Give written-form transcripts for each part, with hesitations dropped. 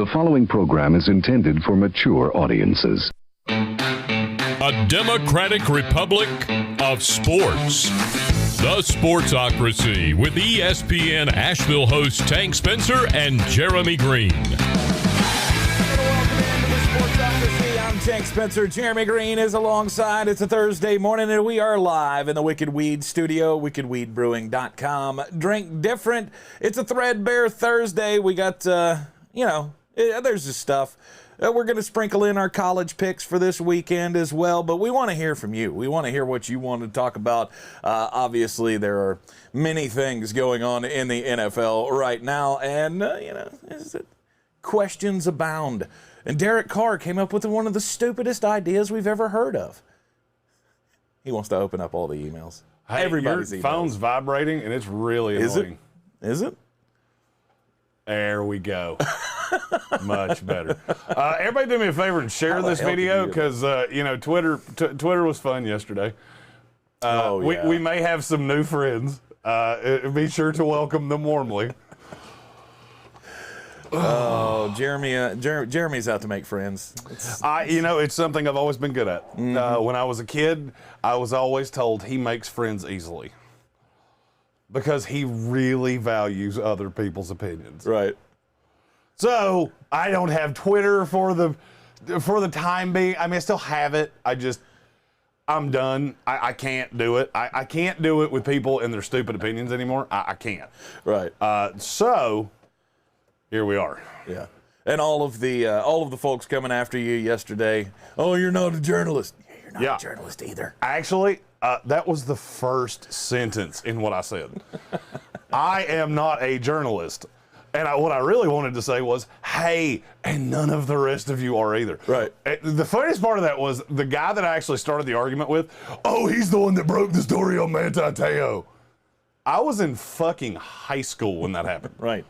The following program is intended for mature audiences. A democratic republic of sports. The Sportsocracy with ESPN Asheville hosts Tank Spencer and Jeremy Greene. I'm Tank Spencer. Jeremy Greene is alongside. It's a Thursday morning, and we are live in the Wicked Weed studio, wickedweedbrewing.com. Drink different. It's a Threadbare Thursday. We got, there's just stuff. We're going to sprinkle in our college picks for this weekend as well, but we want to hear from you. We want to hear what you want to talk about. Obviously, there are many things going on in the NFL right now, and, questions abound. And Derek Carr came up with one of the stupidest ideas we've ever heard of. He wants to open up all the emails. Hey, everybody's your emails. phone's vibrating, and it's really annoying. Is it? There we go. Much better. Everybody do me a favor and share this video because, Twitter was fun yesterday. We may have some new friends. Be sure to welcome them warmly. Oh, Jeremy's out to make friends. It's something I've always been good at. Mm-hmm. When I was a kid, I was always told he makes friends easily because he really values other people's opinions. Right. So I don't have Twitter for the time being. I mean, I still have it. I'm done. I can't do it. I can't do it with people and their stupid opinions anymore. I can't. Right. So here we are. Yeah. And all of the folks coming after you yesterday. Oh, you're not a journalist. Yeah, you're not a journalist either. Actually, that was the first sentence in what I said. I am not a journalist. And what I really wanted to say was, hey, and none of the rest of you are either. Right. The funniest part of that was the guy that I actually started the argument with, oh, he's the one that broke the story on Manti Te'o. I was in fucking high school when that happened. Right.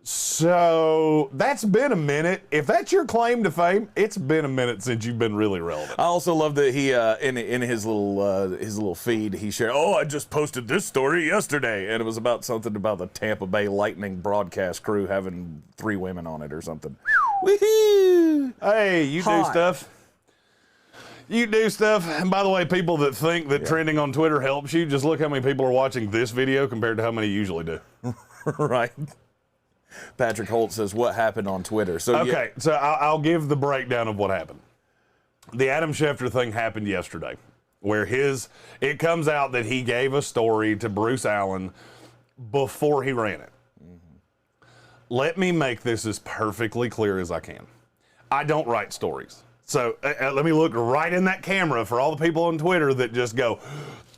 So that's been a minute. If that's your claim to fame, it's been a minute since you've been really relevant. I also love that he in his little feed he shared. Oh, I just posted this story yesterday, and it was about something about the Tampa Bay Lightning broadcast crew having 3 women on it or something. Woohoo! Hey, you do stuff. You do stuff. And by the way, people that think that trending on Twitter helps you, just look how many people are watching this video compared to how many you usually do. Right. Patrick Holt says, what happened on Twitter? So I'll give the breakdown of what happened. The Adam Schefter thing happened yesterday, where it comes out that he gave a story to Bruce Allen before he ran it. Mm-hmm. Let me make this as perfectly clear as I can. I don't write stories. So let me look right in that camera for all the people on Twitter that just go,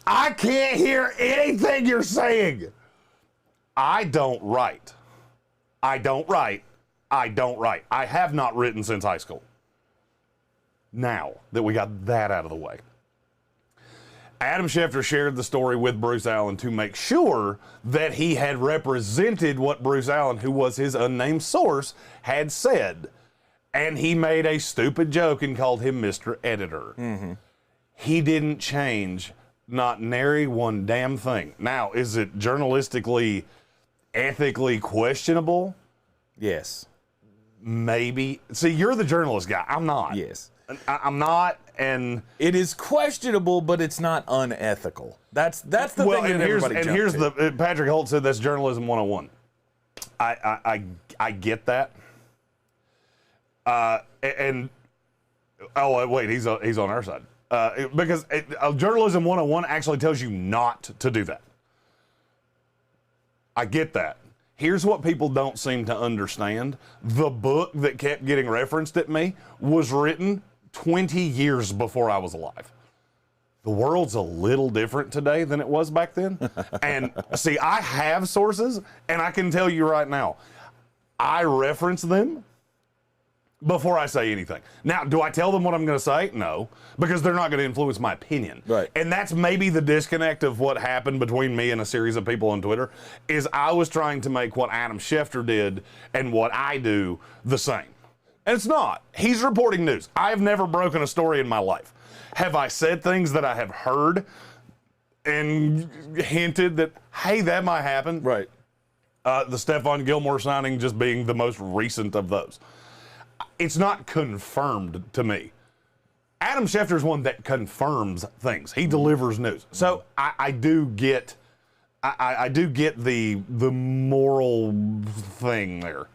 I can't hear anything you're saying. I don't write. I don't write. I have not written since high school. Now that we got that out of the way. Adam Schefter shared the story with Bruce Allen to make sure that he had represented what Bruce Allen, who was his unnamed source, had said. And he made a stupid joke and called him Mr. Editor. Mm-hmm. He didn't change not nary one damn thing. Now, is it journalistically ethically questionable? Yes. Maybe. See, you're the journalist guy. I'm not. Yes. I'm not, and it is questionable, but it's not unethical. That's the thing that everybody here's the Patrick Holt said that's journalism 101. I get that. Wait, he's on our side. Because journalism 101 actually tells you not to do that. I get that. Here's what people don't seem to understand. The book that kept getting referenced at me was written 20 years before I was alive. The world's a little different today than it was back then. And see, I have sources, and I can tell you right now, I reference them before I say anything. Now, do I tell them what I'm going to say? No, because they're not going to influence my opinion. Right. And that's maybe the disconnect of what happened between me and a series of people on Twitter, is I was trying to make what Adam Schefter did and what I do the same. And it's not. He's reporting news. I have never broken a story in my life. Have I said things that I have heard and hinted that, hey, that might happen? Right. The Stephon Gilmore signing just being the most recent of those. It's not confirmed to me. Adam Schefter's one that confirms things. He delivers news. So I do get the moral thing there.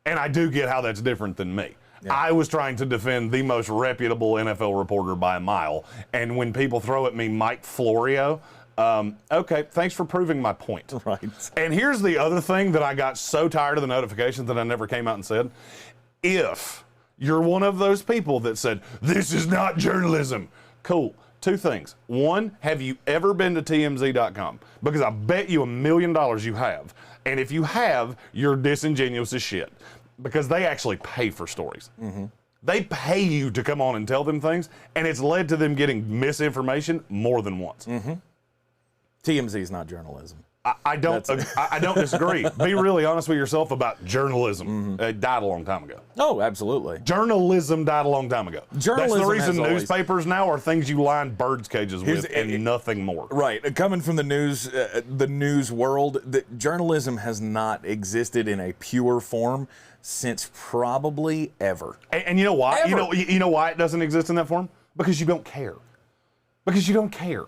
And I do get how that's different than me. Yeah. I was trying to defend the most reputable NFL reporter by a mile. And when people throw at me Mike Florio, okay, thanks for proving my point. Right. And here's the other thing that I got so tired of the notifications that I never came out and said. If you're one of those people that said, this is not journalism, cool. Two things. One, have you ever been to TMZ.com? Because I bet you $1 million you have. And if you have, you're disingenuous as shit. Because they actually pay for stories. Mm-hmm. They pay you to come on and tell them things, and it's led to them getting misinformation more than once. Mm-hmm. TMZ is not journalism. I don't disagree. Be really honest with yourself about journalism. Mm-hmm. It died a long time ago. Oh, absolutely. Journalism died a long time ago. Journalism. That's the reason newspapers now are things you line birds' cages with and nothing more. Right. Coming from the news world, journalism has not existed in a pure form since probably ever. And you know why? Ever. You know why it doesn't exist in that form? Because you don't care. Because you don't care.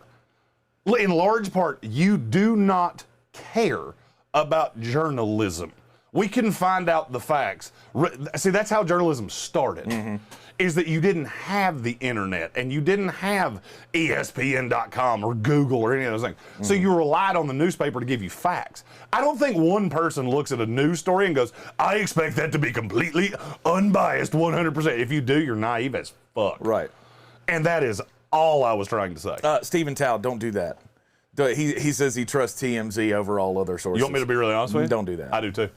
In large part, you do not care about journalism. We can find out the facts. See, that's how journalism started, mm-hmm. is that you didn't have the internet and you didn't have ESPN.com or Google or any of those things. Mm-hmm. So you relied on the newspaper to give you facts. I don't think one person looks at a news story and goes, I expect that to be completely unbiased 100%. If you do, you're naive as fuck. Right. And that is all I was trying to say. Stephen Tao, don't do that. He says he trusts TMZ over all other sources. You want me to be really honest with you? Don't do that. I do too.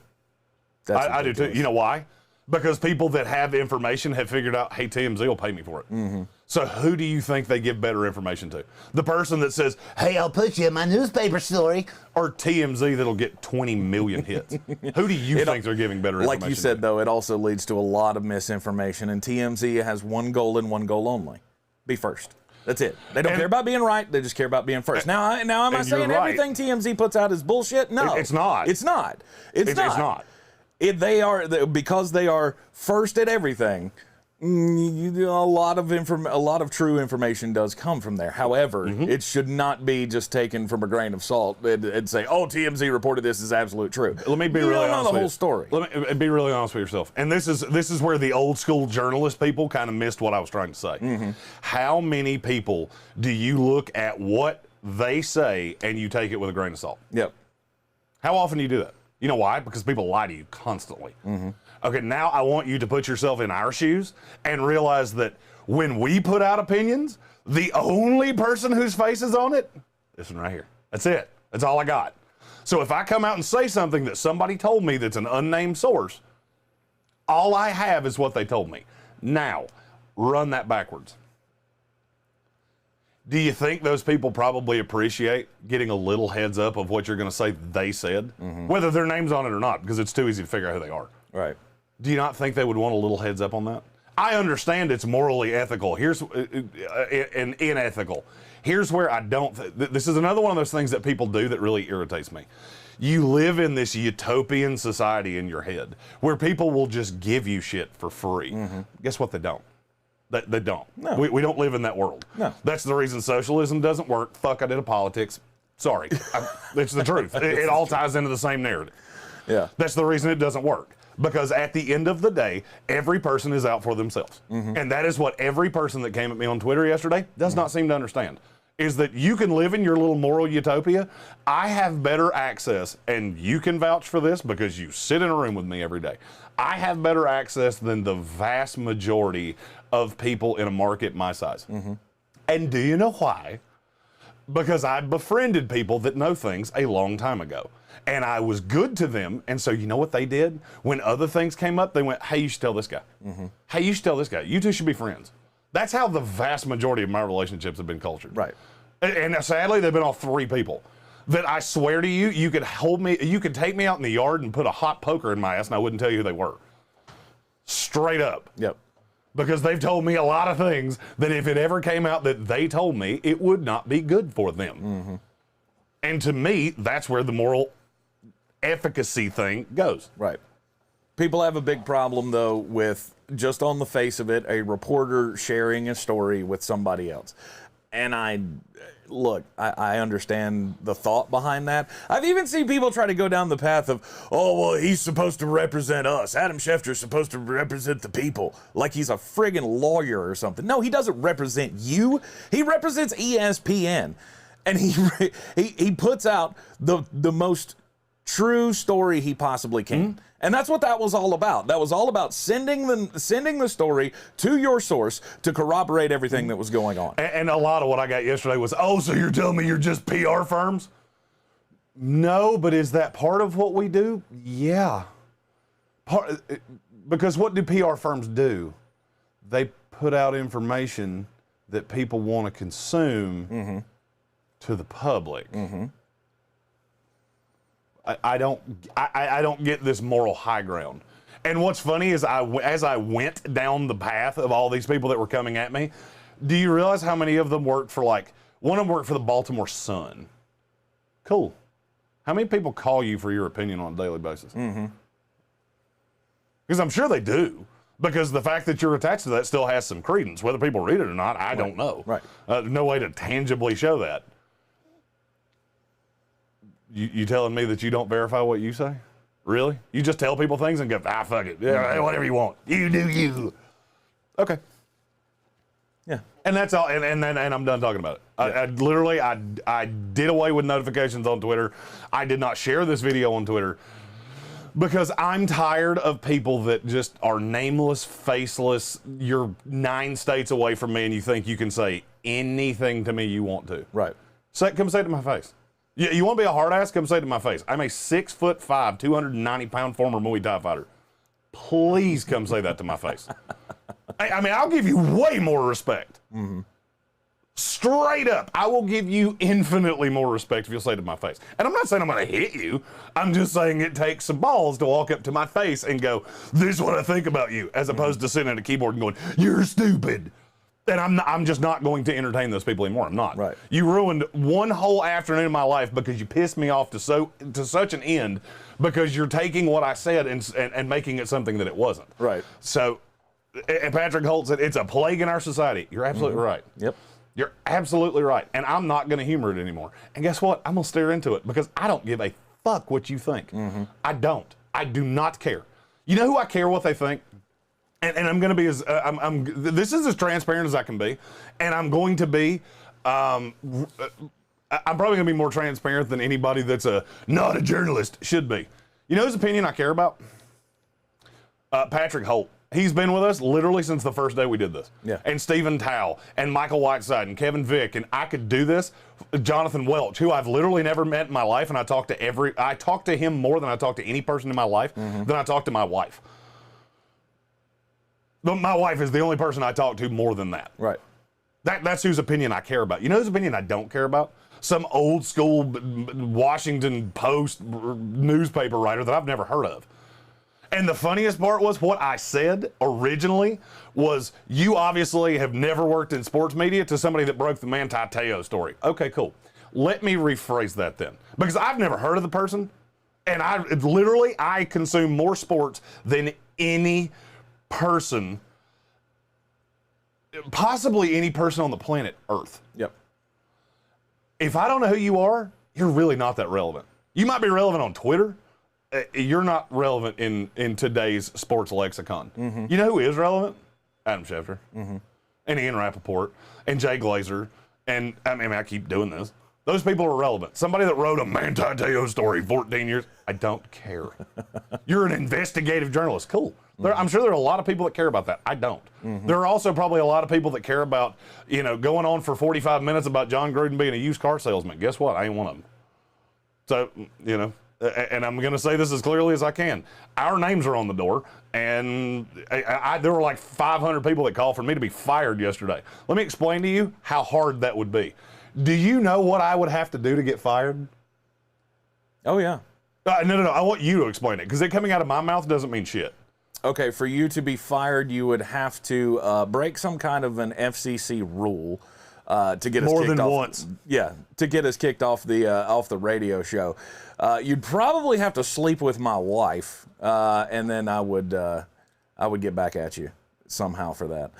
I do too. You know why? Because people that have information have figured out, hey, TMZ will pay me for it. Mm-hmm. So who do you think they give better information to? The person that says, hey, I'll put you in my newspaper story, or TMZ that'll get 20 million hits? Who do you think they're giving better information to? Like you said, though, it also leads to a lot of misinformation, and TMZ has one goal and one goal only. Be first. That's it. They don't care about being right. They just care about being first. Now am I saying everything TMZ puts out is bullshit? No. It's not. It's not. It's not. Because they are first at everything. A lot of true information does come from there. However, mm-hmm. it should not be just taken from a grain of salt and say, "Oh, TMZ reported this is absolute true." Let me be really honest with you. The whole story. Let me be really honest with yourself. And this is where the old school journalist people kind of missed what I was trying to say. Mm-hmm. How many people do you look at what they say and you take it with a grain of salt? Yep. How often do you do that? You know why? Because people lie to you constantly. Mm-hmm. Okay, now I want you to put yourself in our shoes and realize that when we put out opinions, the only person whose face is on it, this one right here. That's it. That's all I got. So if I come out and say something that somebody told me that's an unnamed source, all I have is what they told me. Now, run that backwards. Do you think those people probably appreciate getting a little heads up of what you're going to say they said? Mm-hmm. Whether their name's on it or not, because it's too easy to figure out who they are. Right. Do you not think they would want a little heads up on that? I understand it's morally ethical. Here's and unethical. Here's where I don't. This is another one of those things that people do that really irritates me. You live in this utopian society in your head where people will just give you shit for free. Mm-hmm. Guess what? They don't. They don't. No. We don't live in that world. No. That's the reason socialism doesn't work. Fuck, I did a politics. Sorry. It's the truth. It all ties into the same narrative. Yeah. That's the reason it doesn't work. Because at the end of the day, every person is out for themselves. Mm-hmm. And that is what every person that came at me on Twitter yesterday does not seem to understand. Is that you can live in your little moral utopia. I have better access, and you can vouch for this because you sit in a room with me every day. I have better access than the vast majority of people in a market my size. Mm-hmm. And do you know why? Because I befriended people that know things a long time ago. And I was good to them, and so you know what they did? When other things came up, they went, hey, you should tell this guy. Mm-hmm. Hey, you should tell this guy. You two should be friends. That's how the vast majority of my relationships have been cultured. Right. And sadly, they've been all three people that I swear to you, you could hold me, you could take me out in the yard and put a hot poker in my ass, and I wouldn't tell you who they were. Straight up. Yep. Because they've told me a lot of things that if it ever came out that they told me, it would not be good for them. Mm-hmm. And to me, that's where the moral efficacy thing goes. Right. People have a big problem, though, with just on the face of it, a reporter sharing a story with somebody else. And I understand the thought behind that. I've even seen people try to go down the path of, oh, well, he's supposed to represent us. Adam Schefter's supposed to represent the people. Like he's a friggin' lawyer or something. No, he doesn't represent you. He represents ESPN. And he puts out the most true story he possibly can. And that's what that was all about. That was all about sending the story to your source to corroborate everything that was going on. And a lot of what I got yesterday was, oh, so you're telling me you're just PR firms? No, but is that part of what we do? Yeah. Because what do PR firms do? They put out information that people want to consume to the public. I don't get this moral high ground. And what's funny is as I went down the path of all these people that were coming at me, do you realize how many of them worked for one of them worked for the Baltimore Sun? Cool. How many people call you for your opinion on a daily basis? Because I'm sure they do. Because the fact that you're attached to that still has some credence. Whether people read it or not, I don't know. Right. No way to tangibly show that. You telling me that you don't verify what you say? Really? You just tell people things and go, fuck it. Yeah, whatever you want. You do you. Okay. Yeah. And that's all. And I'm done talking about it. Yeah. I did away with notifications on Twitter. I did not share this video on Twitter because I'm tired of people that just are nameless, faceless. You're 9 states away from me and you think you can say anything to me you want to. Right. Come say it to my face. You want to be a hard ass? Come say it to my face. I'm a 6'5", 290-pound former Muay Thai fighter. Please come say that to my face. I mean, I'll give you way more respect. Straight up, I will give you infinitely more respect if you'll say it to my face. And I'm not saying I'm going to hit you. I'm just saying it takes some balls to walk up to my face and go, this is what I think about you, as opposed to sitting at a keyboard and going, you're stupid. And I'm just not going to entertain those people anymore. I'm not. Right. You ruined one whole afternoon of my life because you pissed me off to such an end because you're taking what I said and making it something that it wasn't. Right. So, and Patrick Holt said, it's a plague in our society. You're absolutely right. Yep. You're absolutely right. And I'm not going to humor it anymore. And guess what? I'm going to stare into it because I don't give a fuck what you think. I don't. I do not care. You know who I care what they think? And I'm going to be this is as transparent as I can be. And I'm going to be, I'm probably going to be more transparent than anybody that's not a journalist should be. You know whose opinion I care about? Patrick Holt. He's been with us literally since the first day we did this. Yeah. And Stephen Towle and Michael Whiteside and Kevin Vick, and I could do this. Jonathan Welch, who I've literally never met in my life, and I talk to him more than I talk to any person in my life than I talk to my wife. But my wife is the only person I talk to more than that. Right. That's whose opinion I care about. You know whose opinion I don't care about? Some old school Washington Post newspaper writer that I've never heard of. And the funniest part was what I said originally was, you obviously have never worked in sports media, to somebody that broke the Manti Te'o story. Okay, cool. Let me rephrase that then. Because I've never heard of the person, and I consume more sports than any person, possibly any person on the planet Earth. Yep. If I don't know who you are, you're really not that relevant. You might be relevant on Twitter. You're not relevant in today's sports lexicon. You know who is relevant? Adam Schefter. And Ian Rappaport and Jay Glazer. And I keep doing this. Those people are relevant. Somebody that wrote a Manti Te'o story 14 years, I don't care. You're an investigative journalist. Cool. I'm sure there are a lot of people that care about that. I don't. There are also probably a lot of people that care about, going on for 45 minutes about John Gruden being a used car salesman. Guess what? I ain't one of them. So, and I'm going to say this as clearly as I can. Our names are on the door, and there were like 500 people that called for me to be fired yesterday. Let me explain to you how hard that would be. Do you know what I would have to do to get fired? Oh, yeah. No. I want you to explain it, because it coming out of my mouth doesn't mean shit. Okay, for you to be fired, you would have to break some kind of an FCC rule. to get us More kicked than off. once. Yeah, to get us kicked off the radio show. You'd probably have to sleep with my wife, and then I would get back at you somehow for that.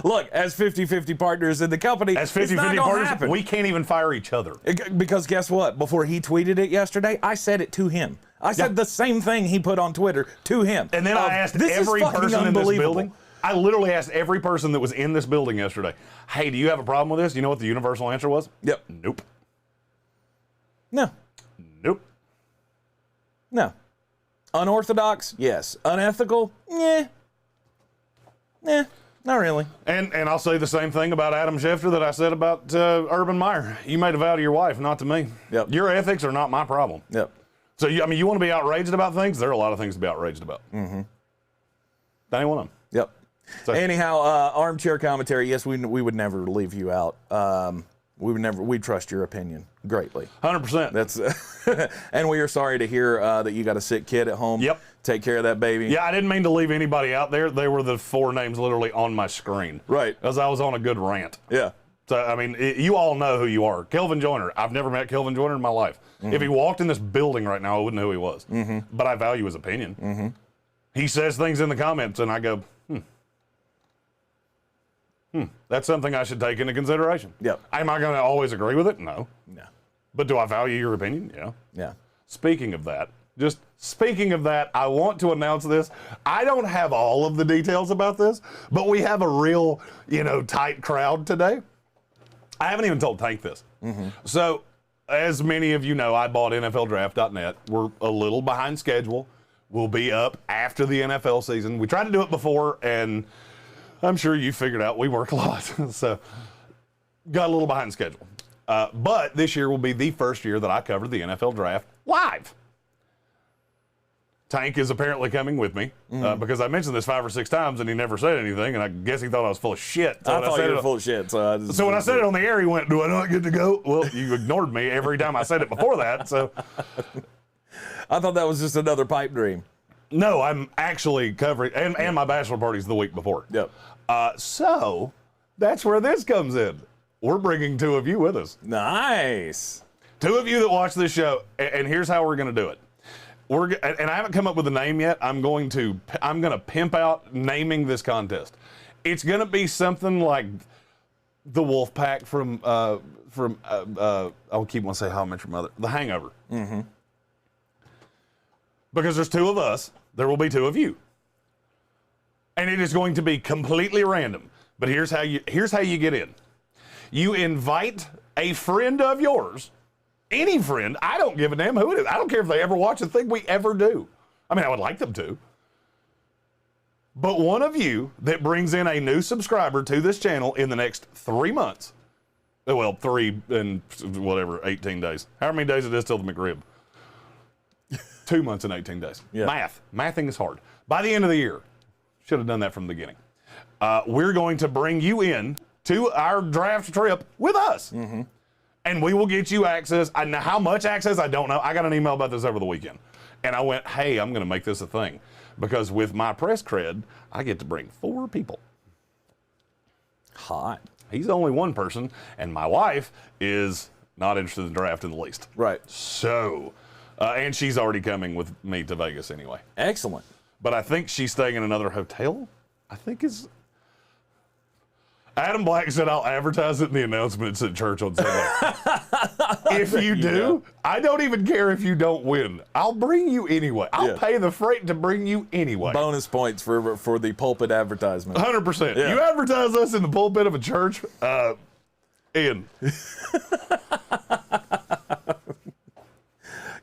Look, as 50-50 partners in the company, As 50-50 partners, we can't even fire each other. Because guess what? Before he tweeted it yesterday, I said it to him. I said the same thing he put on Twitter to him. And then I asked every person in this building. I literally asked every person that was in this building yesterday, hey, do you have a problem with this? You know what the universal answer was? Yep. Nope. No. Nope. No. Unorthodox? Yes. Unethical? Yeah. Not really. And I'll say the same thing about Adam Schefter that I said about Urban Meyer. You made a vow to your wife, not to me. Yep. Your ethics are not my problem. Yep. So, you want to be outraged about things? There are a lot of things to be outraged about. Mm-hmm. That ain't one of them. Yep. So, anyhow, armchair commentary. Yes, we would never leave you out. We trust your opinion greatly. 100%. That's and we are sorry to hear that you got a sick kid at home. Yep. Take care of that baby. Yeah, I didn't mean to leave anybody out there. They were the 4 names literally on my screen. Right. As I was on a good rant. Yeah. So, I mean, you all know who you are. Kelvin Joyner. I've never met Kelvin Joyner in my life. Mm-hmm. If he walked in this building right now, I wouldn't know who he was. Mm-hmm. But I value his opinion. Mm-hmm. He says things in the comments, and I go, that's something I should take into consideration. Yep. Am I going to always agree with it? No. No. But do I value your opinion? Yeah. Yeah. Speaking of that, I want to announce this. I don't have all of the details about this, but we have a real, tight crowd today. I haven't even told Tank this. Mm-hmm. So, as many of you know, I bought NFLDraft.net. We're a little behind schedule. We'll be up after the NFL season. We tried to do it before, and I'm sure you figured out we work a lot. So, got a little behind schedule. But this year will be the first year that I covered the NFL Draft live. Tank is apparently coming with me because I mentioned this 5 or 6 times and he never said anything, and I guess he thought I was full of shit. So I thought you were full of shit. So when I said it on the air, he went, "Do I not get to go?" Well, you ignored me every time I said it before that. So I thought that was just another pipe dream. No, I'm actually covering, and my bachelor party's the week before. Yep. So that's where this comes in. We're bringing 2 of you with us. Nice. 2 of you that watch this show, and here's how we're going to do it. And I haven't come up with a name yet. I'm going to pimp out naming this contest. It's going to be something like the Wolf Pack from I'll keep on saying How I Met Your Mother, The Hangover. Mm-hmm. Because there's 2 of us, there will be 2 of you, and it is going to be completely random. But here's how you get in. You invite a friend of yours. Any friend, I don't give a damn who it is. I don't care if they ever watch a thing we ever do. I mean, I would like them to. But one of you that brings in a new subscriber to this channel in the next 3 months, well, 3 and whatever, 18 days. However many days it is till the McRib. 2 months and 18 days. Yeah. Mathing is hard. By the end of the year, should have done that from the beginning. We're going to bring you in to our draft trip with us. Mm-hmm. And we will get you access. Now, how much access, I don't know. I got an email about this over the weekend. And I went, hey, I'm going to make this a thing. Because with my press cred, I get to bring 4 people. Hot. He's only one person. And my wife is not interested in the draft in the least. Right. So, and she's already coming with me to Vegas anyway. Excellent. But I think she's staying in another hotel. I think is... Adam Black said, I'll advertise it in the announcements at church on Sunday. If you do, I don't even care if you don't win. I'll bring you anyway. I'll pay the freight to bring you anyway. Bonus points for the pulpit advertisement. 100%. Yeah. You advertise us in the pulpit of a church, in.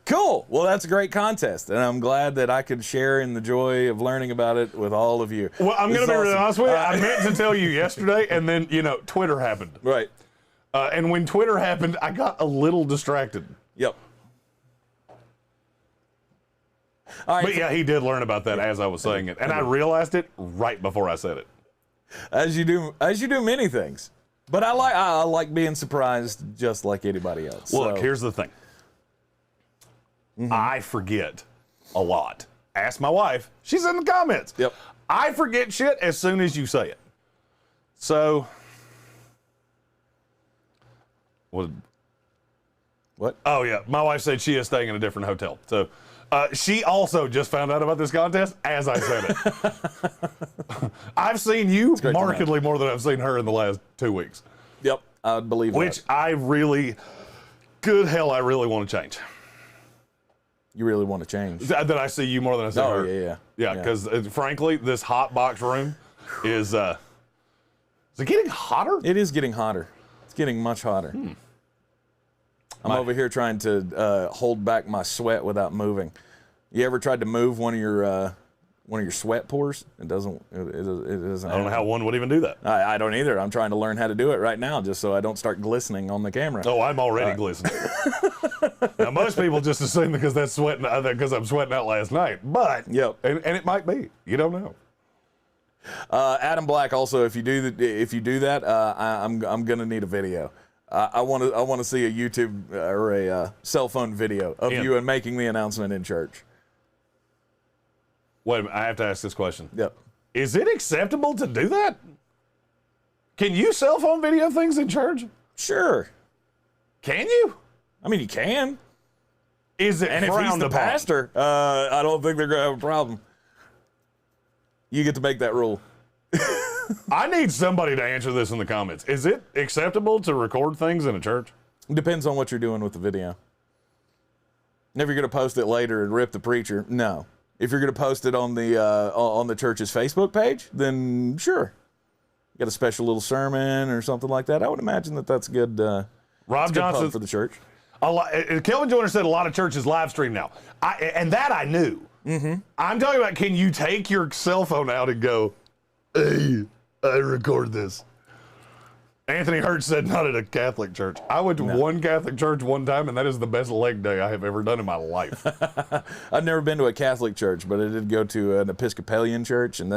Cool. Well, that's a great contest, and I'm glad that I could share in the joy of learning about it with all of you. Well, I'm going to be really honest with you. I meant to tell you yesterday, and then, Twitter happened. Right. And when Twitter happened, I got a little distracted. Yep. All right. But yeah, he did learn about that as I was saying it, and I realized it right before I said it. As you do many things. But I like being surprised just like anybody else. Look, here's the thing. Mm-hmm. I forget a lot. Ask my wife. She's in the comments. Yep. I forget shit as soon as you say it. So, What? Oh, yeah. My wife said she is staying in a different hotel. So she also just found out about this contest as I said it. I've seen you markedly more than I've seen her in the last 2 weeks. Yep, I believe Which that. I really want to change. You really want to change? That I see you more than I see her. Yeah. Yeah, because frankly, this hot box room is it getting hotter? It is getting hotter. It's getting much hotter. I'm over here trying to hold back my sweat without moving. You ever tried to move one of your sweat pores? It doesn't. It doesn't. I don't know how one would even do that. I don't either. I'm trying to learn how to do it right now, just so I don't start glistening on the camera. Oh, I'm already glistening. Now, most people just assume because I'm sweating out last night, but Yep. and it might be. You don't know. Adam Black, also, if you do that, I'm gonna need a video. I want to see a YouTube or a cell phone video of you and making the announcement in church. Wait a minute, I have to ask this question. Yep. Is it acceptable to do that? Can you cell phone video things in church? Sure. Can you? I mean, you can. Is it And if he's the pastor, I don't think they're gonna have a problem. You get to make that rule. I need somebody to answer this in the comments. Is it acceptable to record things in a church? Depends on what you're doing with the video. And if you're going to post it later and rip the preacher, no. If you're going to post it on the church's Facebook page, then sure. You got a special little sermon or something like that. I would imagine that's good. Rob Johnson for the church. Kelvin Joyner said a lot of churches live stream now, and that I knew. Mm-hmm. I'm talking about, can you take your cell phone out and go, "Hey, I record this"? Anthony Hurts said not at a Catholic church. I went to one Catholic church one time, and that is the best leg day I have ever done in my life. I've never been to a Catholic church, but I did go to an Episcopalian church, and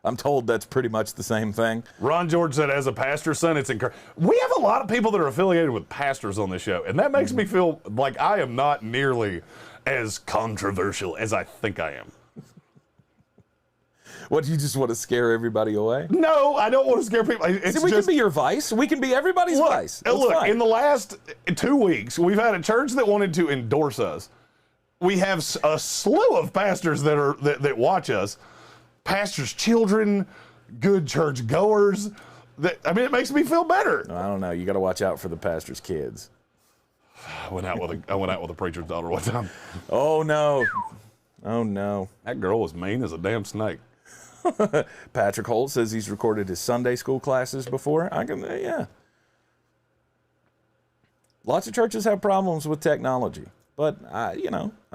I'm told that's pretty much the same thing. Ron George said, as a pastor's son, it's encouraging. We have a lot of people that are affiliated with pastors on this show, and that makes me feel like I am not nearly as controversial as I think I am. What, you just want to scare everybody away? No, I don't want to scare people. We can be your vice. We can be everybody's vice. Look, in the last 2 weeks, we've had a church that wanted to endorse us. We have a slew of pastors that watch us. Pastors' children, good church goers. It makes me feel better. I don't know. You got to watch out for the pastor's kids. I went out with a preacher's daughter one time. Oh no. Oh no. That girl was mean as a damn snake. Patrick Holt says he's recorded his Sunday school classes before. Yeah. Lots of churches have problems with technology, but I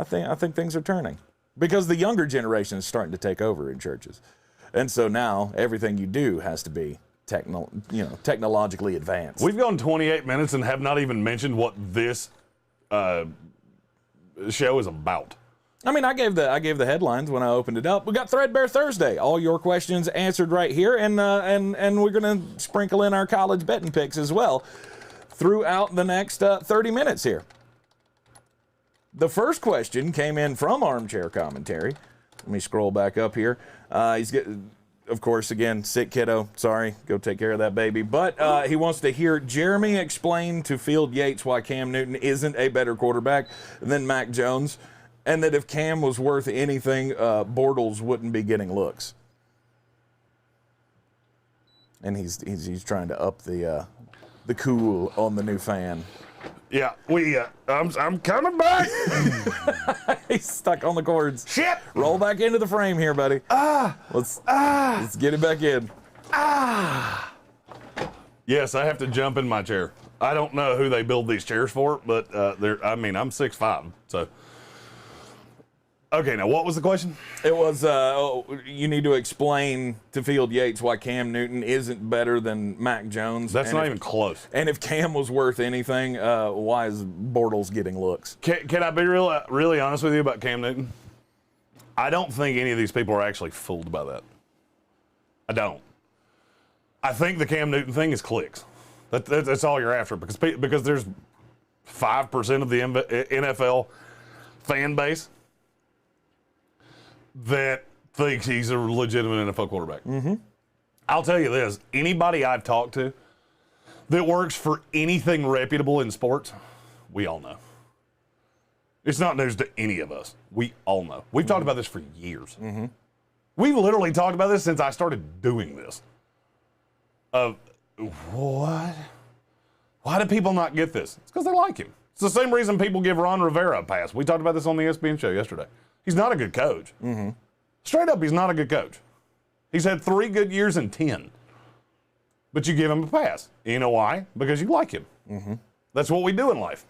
think things are turning because the younger generation is starting to take over in churches, and so now everything you do has to be technologically advanced. We've gone 28 minutes and have not even mentioned what this show is about. I mean, I gave the headlines when I opened it up. We got Threadbare Thursday. All your questions answered right here, and we're gonna sprinkle in our college betting picks as well throughout the next 30 minutes here. The first question came in from Armchair Commentary. Let me scroll back up here. He's getting, of course, again, sick kiddo. Sorry, go take care of that baby. But he wants to hear Jeremy explain to Field Yates why Cam Newton isn't a better quarterback than Mac Jones, and that if Cam was worth anything, Bortles wouldn't be getting looks. And he's trying to up the cool on the new fan. Yeah, I'm coming back. He's stuck on the cords. Shit! Roll back into the frame here, buddy. Let's get it back in. Yes, I have to jump in my chair. I don't know who they build these chairs for, but I'm 6'5", so. Okay, now what was the question? It was you need to explain to Field Yates why Cam Newton isn't better than Mac Jones. That's not even close. And if Cam was worth anything, why is Bortles getting looks? Can I be really honest with you about Cam Newton? I don't think any of these people are actually fooled by that. I don't. I think the Cam Newton thing is clicks. That's all you're after because there's 5% of the NFL fan base that thinks he's a legitimate NFL quarterback. Mm-hmm. I'll tell you this, anybody I've talked to that works for anything reputable in sports, we all know. It's not news to any of us. We all know. We've talked about this for years. We've literally talked about this since I started doing this. What? Why do people not get this? It's because they like him. It's the same reason people give Ron Rivera a pass. We talked about this on the ESPN show yesterday. He's not a good coach. Straight up, he's not a good coach. He's had 3 good years in 10. But you give him a pass. You know why? Because you like him. That's what we do in life.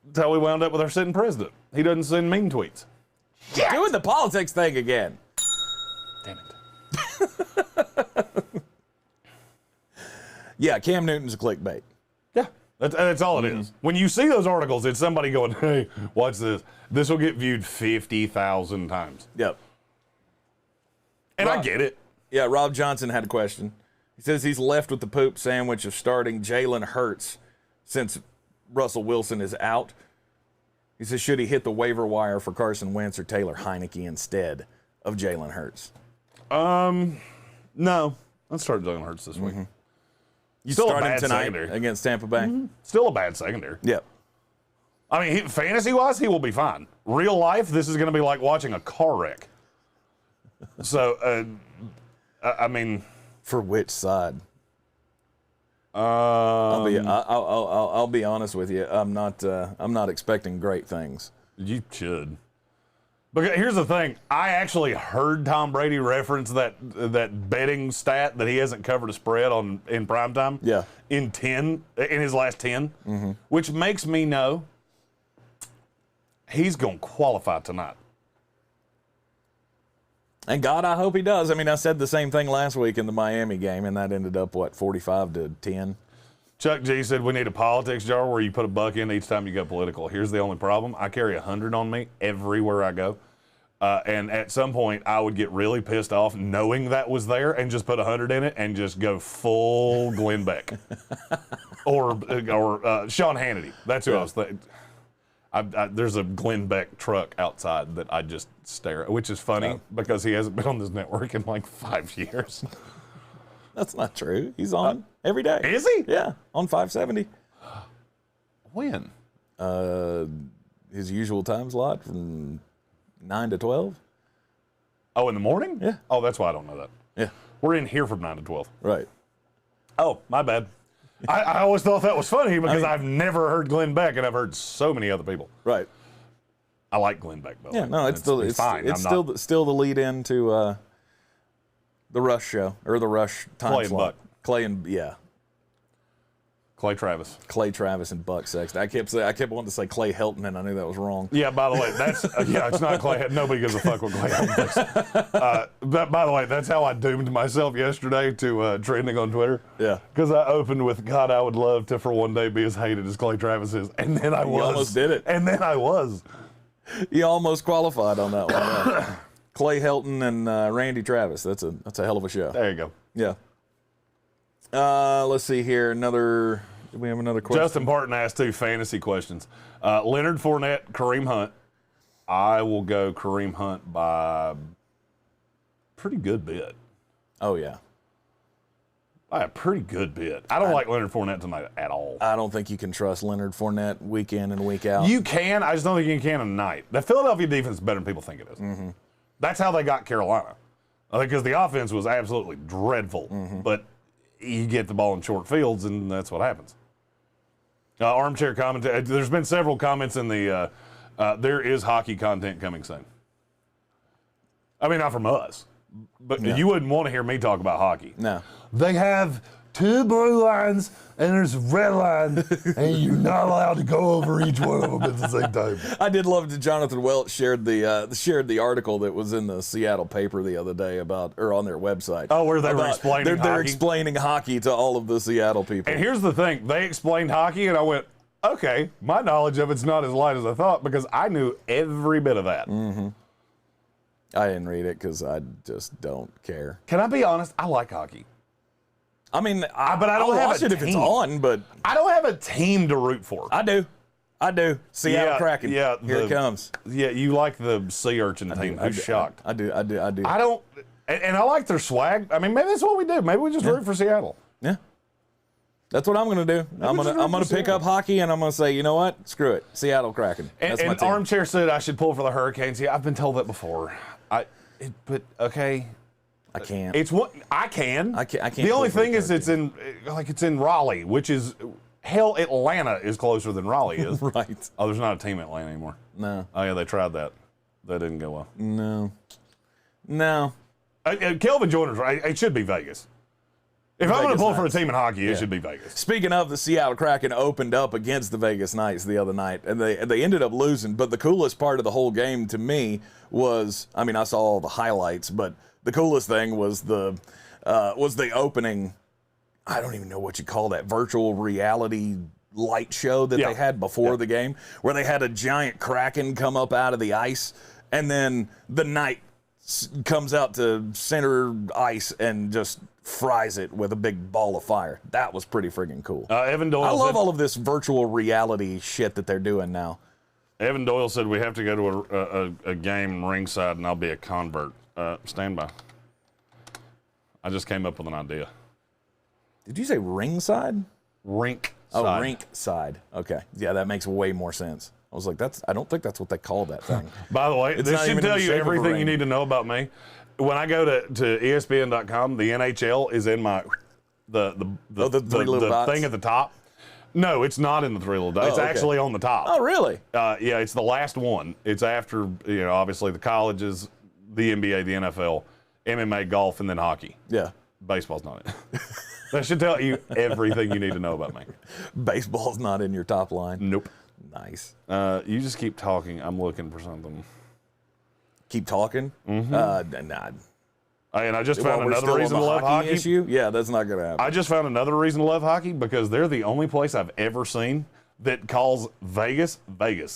That's how we wound up with our sitting president. He doesn't send mean tweets. You're doing the politics thing again. Damn it. Yeah, Cam Newton's a clickbait. Yeah, that's all it is. When you see those articles, it's somebody going, hey, watch this. This will get viewed 50,000 times. Yep. And I get it. Yeah, Rob Johnson had a question. He says he's left with the poop sandwich of starting Jalen Hurts since Russell Wilson is out. He says, should he hit the waiver wire for Carson Wentz or Taylor Heineke instead of Jalen Hurts? No. Let's start Jalen Hurts this week. You Still start a him bad tonight secondary. against Tampa Bay? Still a bad secondary. Yep. I mean, fantasy-wise, he will be fine. Real life, this is going to be like watching a car wreck. So, I mean, For which side? I'll be honest with you. I'm not expecting great things. You should. But here's the thing. I actually heard Tom Brady reference that betting stat that he hasn't covered a spread in primetime. Yeah. In his last 10, which makes me know he's going to qualify tonight. And God, I hope he does. I mean, I said the same thing last week in the Miami game, and that ended up, 45-10? Chuck G said we need a politics jar where you put $1 in each time you go political. Here's the only problem. I carry 100 on me everywhere I go. And at some point, I would get really pissed off knowing that was there and just put 100 in it and just go full Glenn Beck. or Sean Hannity. That's who I was thinking. There's a Glenn Beck truck outside that I just stare at, which is funny because he hasn't been on this network in like 5 years. That's not true. He's on every day. Is he? Yeah, on 570. When? His usual time slot from 9 to 12. Oh, in the morning? Yeah. Oh, that's why I don't know that. Yeah. We're in here from 9 to 12. Right. Oh, my bad. I always thought that was funny because I've never heard Glenn Beck, and I've heard so many other people. Right. I like Glenn Beck, though. Yeah, no, it's fine. It's still the lead in to the Rush show, or the Rush time Clay and slot. Buck. Clay Clay Travis. Travis and Buck Sexton. I kept wanting to say Clay Helton, and I knew that was wrong. Yeah, by the way, that's it's not Clay. Nobody gives a fuck what Clay Helton thinks. But by the way, that's how I doomed myself yesterday to trending on Twitter. Yeah. Because I opened with, God, I would love to for one day be as hated as Clay Travis is. And then I was. You almost did it. And then I was. You almost qualified on that one. Clay Helton and Randy Travis. That's a hell of a show. There you go. Yeah. Let's see here. Do we have another question? Justin Parton asked 2 fantasy questions. Leonard Fournette, Kareem Hunt. I will go Kareem Hunt by pretty good bit. Oh, yeah. By a pretty good bit. I don't like Leonard Fournette tonight at all. I don't think you can trust Leonard Fournette week in and week out. You can. I just don't think you can tonight. The Philadelphia defense is better than people think it is. That's how they got Carolina. Because the offense was absolutely dreadful. But you get the ball in short fields, and that's what happens. Armchair commentary. There's been several comments in the there is hockey content coming soon. I mean, not from us. But you wouldn't want to hear me talk about hockey. No. They have 2 blue lines and there's a red line, and you're not allowed to go over each one of them at the same time. I did love that Jonathan Welch shared the article that was in the Seattle paper the other day or on their website. Oh, where they were explaining hockey? They're explaining hockey to all of the Seattle people. And here's the thing. They explained hockey, and I went, okay, my knowledge of it's not as light as I thought because I knew every bit of that. I didn't read it because I just don't care. Can I be honest? I like hockey. I mean, but I don't I'll have watch a it if it's team. on, but I don't have a team to root for. I do. Seattle Kraken. Yeah, Here it comes. Yeah, you like the sea urchin team. Who's shocked? I do. I don't, and I like their swag. I mean, maybe that's what we do. Maybe we just root for Seattle. Yeah. That's what I'm going to do. I'm going to pick up hockey, and I'm going to say, you know what? Screw it. Seattle Kraken. That's my team. Armchair said I should pull for the Hurricanes. Yeah, I've been told that before. But okay. I can't. It's what I can. I can't. The only thing is it's in Raleigh, which is hell. Atlanta is closer than Raleigh is. Right. Oh, there's not a team in Atlanta anymore. No. Oh yeah, they tried that. That didn't go well. No. Kelvin Joyner's right. It should be Vegas. If I'm going to pull for a team in hockey, it should be Vegas. Speaking of, the Seattle Kraken opened up against the Vegas Knights the other night, and they ended up losing. But the coolest part of the whole game to me was, I mean, I saw all the highlights, but the coolest thing was the opening. I don't even know what you call that, virtual reality light show that they had before the game, where they had a giant Kraken come up out of the ice, and then the Knight comes out to center ice and just fries it with a big ball of fire. That was pretty friggin' cool. Evan Doyle I love all of this virtual reality shit that they're doing now. Evan Doyle said we have to go to a game ringside, and I'll be a convert. Stand by. I just came up with an idea. Did you say ringside? Rink Oh, side. rink side. Okay. Yeah, that makes way more sense. I was like, I don't think that's what they call that thing. By the way, It's this not should even in tell the you shape of a everything you ring. need to know about me. When I go to ESPN.com, the NHL is in my the three little dots? thing at the top. No, it's not in the three little dots. It's okay. actually on the top. Oh, really? Yeah, it's the last one. It's after, obviously the colleges, the NBA, the NFL, MMA, golf, and then hockey. Yeah. Baseball's not in. That should tell you everything you need to know about me. Baseball's not in your top line. Nope. Nice. You just keep talking. I'm looking for something. Keep talking? Mm-hmm. Nah. And I just While found we're another still on reason the to love hockey. issue? Yeah, that's not going to happen. I just found another reason to love hockey because they're the only place I've ever seen that calls Vegas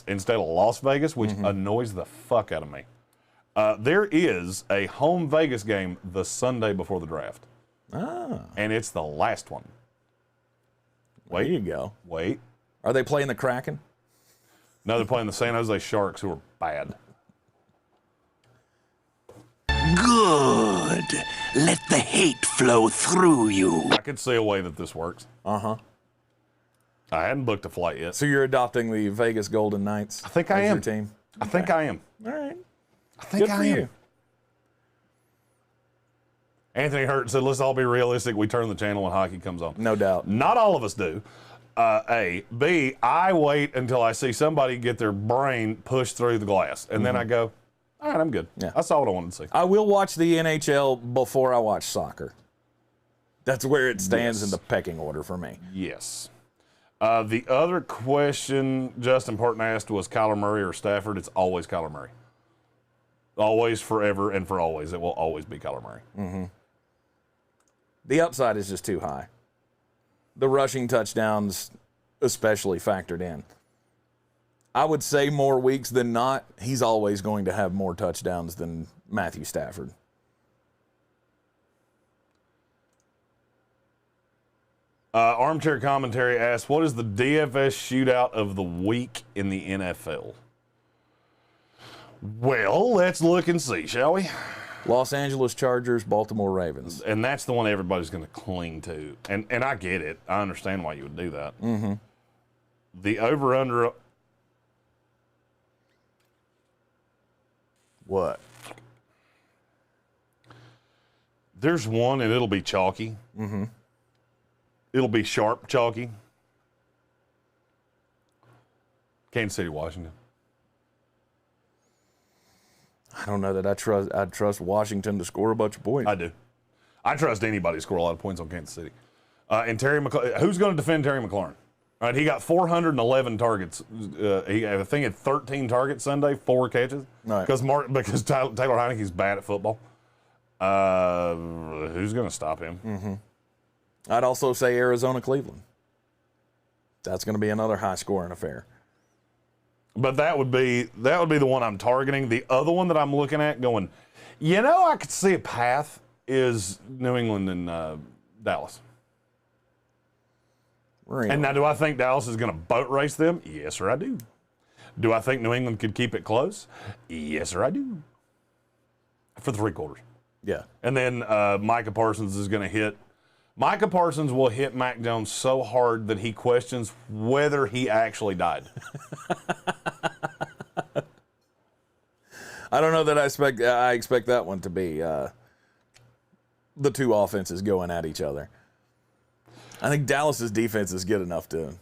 instead of Las Vegas, which annoys the fuck out of me. There is a home Vegas game the Sunday before the draft. And it's the last one. There you go. Wait. Are they playing the Kraken? No, they're playing the San Jose Sharks, who are bad. Good. Let the hate flow through you. I could see a way that this works. Uh-huh. I hadn't booked a flight yet. So you're adopting the Vegas Golden Knights? I think I as am. Your team? I think I am. All right. I think Good for I am. you. Anthony Hurt said, let's all be realistic. We turn the channel when hockey comes on. No doubt. Not all of us do. A. B, I wait until I see somebody get their brain pushed through the glass. And then I go, all right, I'm good. Yeah. I saw what I wanted to see. I will watch the NHL before I watch soccer. That's where it stands in the pecking order for me. Yes. The other question Justin Parton asked was Kyler Murray or Stafford. It's always Kyler Murray. Always, forever, and for always. It will always be Kyler Murray. The upside is just too high. The rushing touchdowns especially factored in. I would say more weeks than not, he's always going to have more touchdowns than Matthew Stafford. Armchair Commentary asks, what is the DFS shootout of the week in the NFL? Well, let's look and see, shall we? Los Angeles Chargers, Baltimore Ravens. And that's the one everybody's going to cling to. And I get it. I understand why you would do that. Mm-hmm. The over-under... What? There's one, and it'll be chalky. Mm-hmm. It'll be sharp chalky. Kansas City, Washington. I don't know that I'd trust Washington to score a bunch of points. I do. I trust anybody to score a lot of points on Kansas City. And Terry McLaurin, who's going to defend Terry McLaurin? All right, he got 411 targets. He, I think, had 13 targets Sunday, 4 catches. Right. Because Taylor Heineke's bad at football. Who's going to stop him? Mm-hmm. I'd also say Arizona, Cleveland. That's going to be another high-scoring affair. But that would be the one I'm targeting. The other one that I'm looking at going, I could see a path is New England and Dallas. Really? And now, do I think Dallas is going to boat race them? Yes, sir, I do. Do I think New England could keep it close? Yes, sir, I do. For 3 quarters. Yeah. And then Micah Parsons is going to hit Micah Parsons will hit Mac Jones so hard that he questions whether he actually died. I don't know that I expect that one to be the two offenses going at each other. I think Dallas's defense is good enough to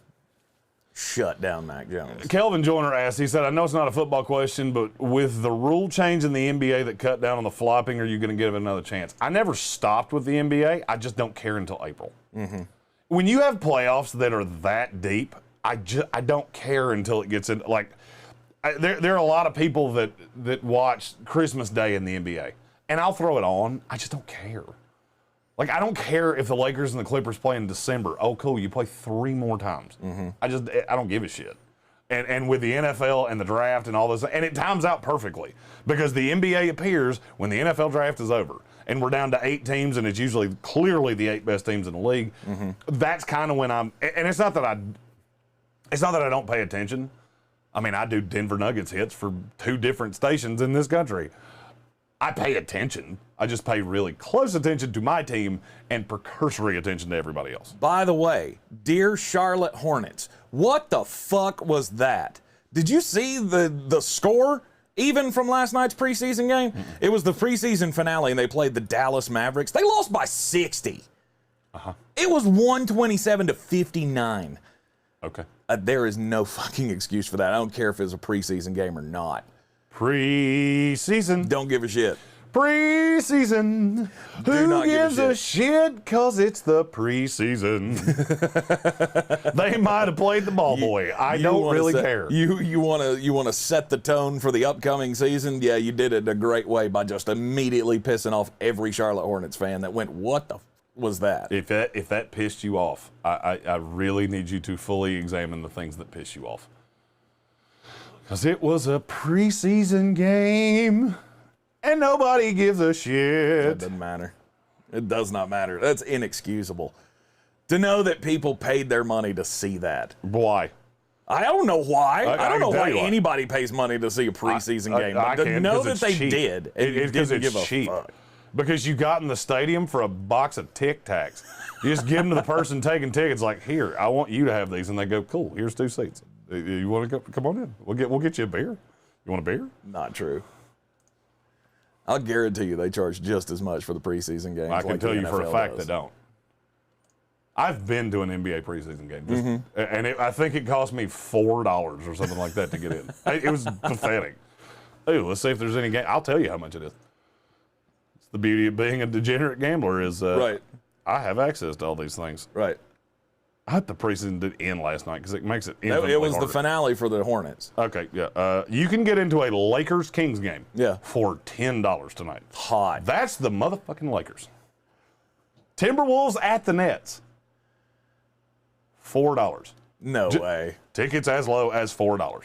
shut down Mac Jones. Kelvin Joyner asked, he said, I know it's not a football question, but with the rule change in the NBA that cut down on the flopping, are you going to give it another chance? I never stopped with the NBA. I just don't care until April. Mm-hmm. When you have playoffs that are that deep, I don't care until it gets in. Like, there are a lot of people that watch Christmas Day in the NBA, and I'll throw it on. I just don't care. Like, I don't care if the Lakers and the Clippers play in December. Oh, cool, you play 3 more times. Mm-hmm. I don't give a shit. And with the NFL and the draft and all this, and it times out perfectly because the NBA appears when the NFL draft is over and we're down to 8 teams, and it's usually clearly the 8 best teams in the league. Mm-hmm. That's kind of when and it's not that I don't pay attention. I mean, I do Denver Nuggets hits for 2 different stations in this country. I pay attention. I just pay really close attention to my team and precursory attention to everybody else. By the way, dear Charlotte Hornets, what the fuck was that? Did you see the score even from last night's preseason game? Mm-mm. It was the preseason finale, and they played the Dallas Mavericks. They lost by 60. Uh-huh. It was 127-59. Okay. There is no fucking excuse for that. I don't care if it's a preseason game or not. Preseason. Don't give a shit. Preseason. Who gives a shit? Because it's the preseason. They might have played the ball boy. I don't really care. You want to set the tone for the upcoming season? Yeah, you did it a great way by just immediately pissing off every Charlotte Hornets fan that went, what the was that? If that pissed you off, I really need you to fully examine the things that piss you off. Because it was a preseason game, and nobody gives a shit. It doesn't matter. It does not matter. That's inexcusable. To know that people paid their money to see that. Why? I don't know why. I don't know why anybody pays money to see a preseason game. But to know that they did, and you didn't give a fuck. Because you got in the stadium for a box of Tic Tacs. You just give them to the person taking tickets, like, here, I want you to have these. And they go, cool, here's 2 seats. You want to come on in? We'll get you a beer. You want a beer? Not true. I'll guarantee you they charge just as much for the preseason games. I can tell you for a fact they don't. I've been to an NBA preseason game, and I think it cost me $4 or something like that to get in. It was pathetic. Ooh, let's see if there's any game. I'll tell you how much it is. It's the beauty of being a degenerate gambler is right. I have access to all these things. Right. I hope the preseason did end last night because it makes it infinitely It was harder. The finale for the Hornets. Okay, yeah. You can get into a Lakers-Kings game for $10 tonight. Hot. That's the motherfucking Lakers. Timberwolves at the Nets. $4. No way. Tickets as low as $4.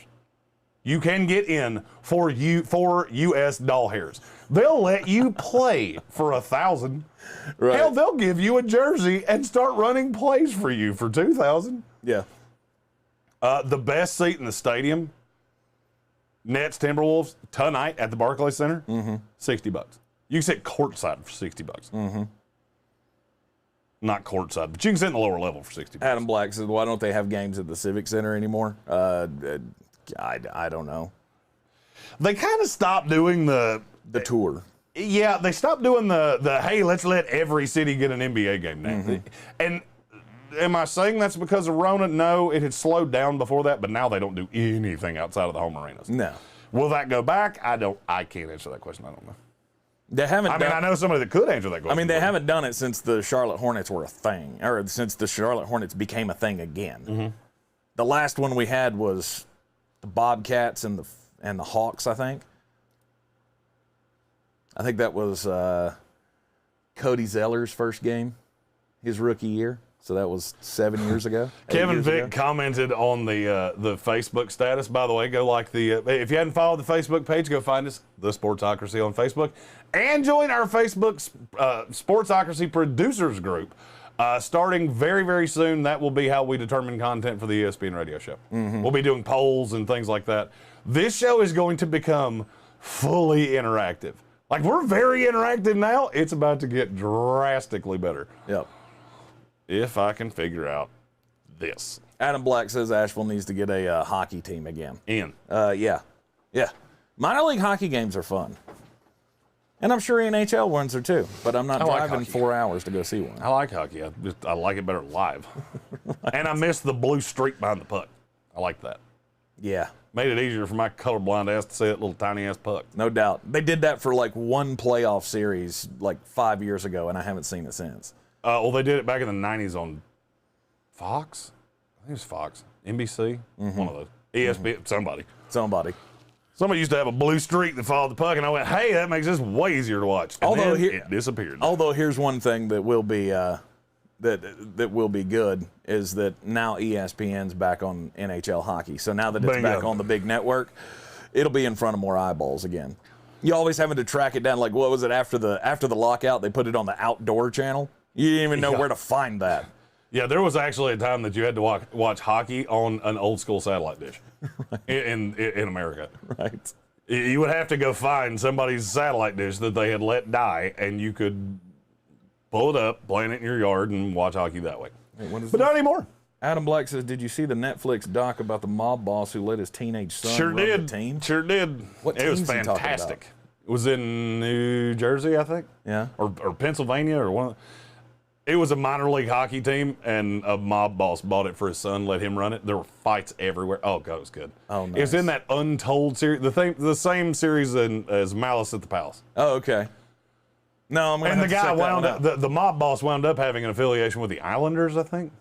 You can get in for U.S. doll hairs. They'll let you play for $1,000. Right. Hell, they'll give you a jersey and start running plays for you for $2,000. Yeah. The best seat in the stadium, Nets Timberwolves tonight at the Barclays Center, $60. You can sit courtside for $60. Mm-hmm. Not courtside, but you can sit in the lower level for $60. Adam Black says, "Why don't they have games at the Civic Center anymore?" I don't know. They kind of stopped doing the tour. Yeah, they stopped doing the hey, let's let every city get an NBA game now. Mm-hmm. And am I saying that's because of Rona? No, it had slowed down before that, but now they don't do anything outside of the home arenas. No. Will that go back? I can't answer that question. I don't know. They haven't. I know somebody that could answer that question. I mean, they haven't done it since the Charlotte Hornets were a thing, or since the Charlotte Hornets became a thing again. Mm-hmm. The last one we had was the Bobcats and the Hawks, I think. I think that was Cody Zeller's first game, his rookie year. So that was 7 years ago. Kevin Vick commented on the Facebook status. By the way, go like if you hadn't followed the Facebook page, go find us, The Sportsocracy on Facebook, and join our Facebook Sportsocracy producers group. Starting very, very soon, that will be how we determine content for the ESPN Radio show. Mm-hmm. We'll be doing polls and things like that. This show is going to become fully interactive. Like, we're very interactive now. It's about to get drastically better. Yep. if I can figure out this. Adam Black says Asheville needs to get a hockey team again. Yeah. Minor league hockey games are fun. And I'm sure NHL ones are too, but I'm not driving 4 hours to go see one. I like hockey. I like it better live. And I miss the blue streak behind the puck. I like that. Yeah. Made it easier for my colorblind ass to see that little tiny ass puck. No doubt. They did that for like one playoff series like 5 years ago, and I haven't seen it since. Well, they did it back in the 90s on Fox. I think it was Fox. NBC. One of those. ESPN. Somebody used to have a blue streak that followed the puck, and I went, hey, that makes this way easier to watch. And then it disappeared. Although here's one thing that will be that will be good is that now ESPN's back on NHL hockey. So now that it's back on the big network, it'll be in front of more eyeballs again. You always having to track it down. Like, what was it after the lockout? They put it on the outdoor channel. You didn't even know where to find that. Yeah, there was actually a time that you had to watch hockey on an old school satellite dish in America. Right. You would have to go find somebody's satellite dish that they had let die, and you could pull it up, plant it in your yard, and watch hockey that way. But not anymore. Adam Black says, did you see the Netflix doc about the mob boss who let his teenage son run the team? Sure did. It was fantastic. It was in New Jersey, I think. Yeah. Or Pennsylvania or one. It was a minor league hockey team, and a mob boss bought it for his son, let him run it. There were fights everywhere. Oh, God, it was good. Oh, nice. It's in that Untold series, the same series as Malice at the Palace. Oh, okay. No, I'm going to have to check that one out. And the guy the mob boss wound up having an affiliation with the Islanders, I think.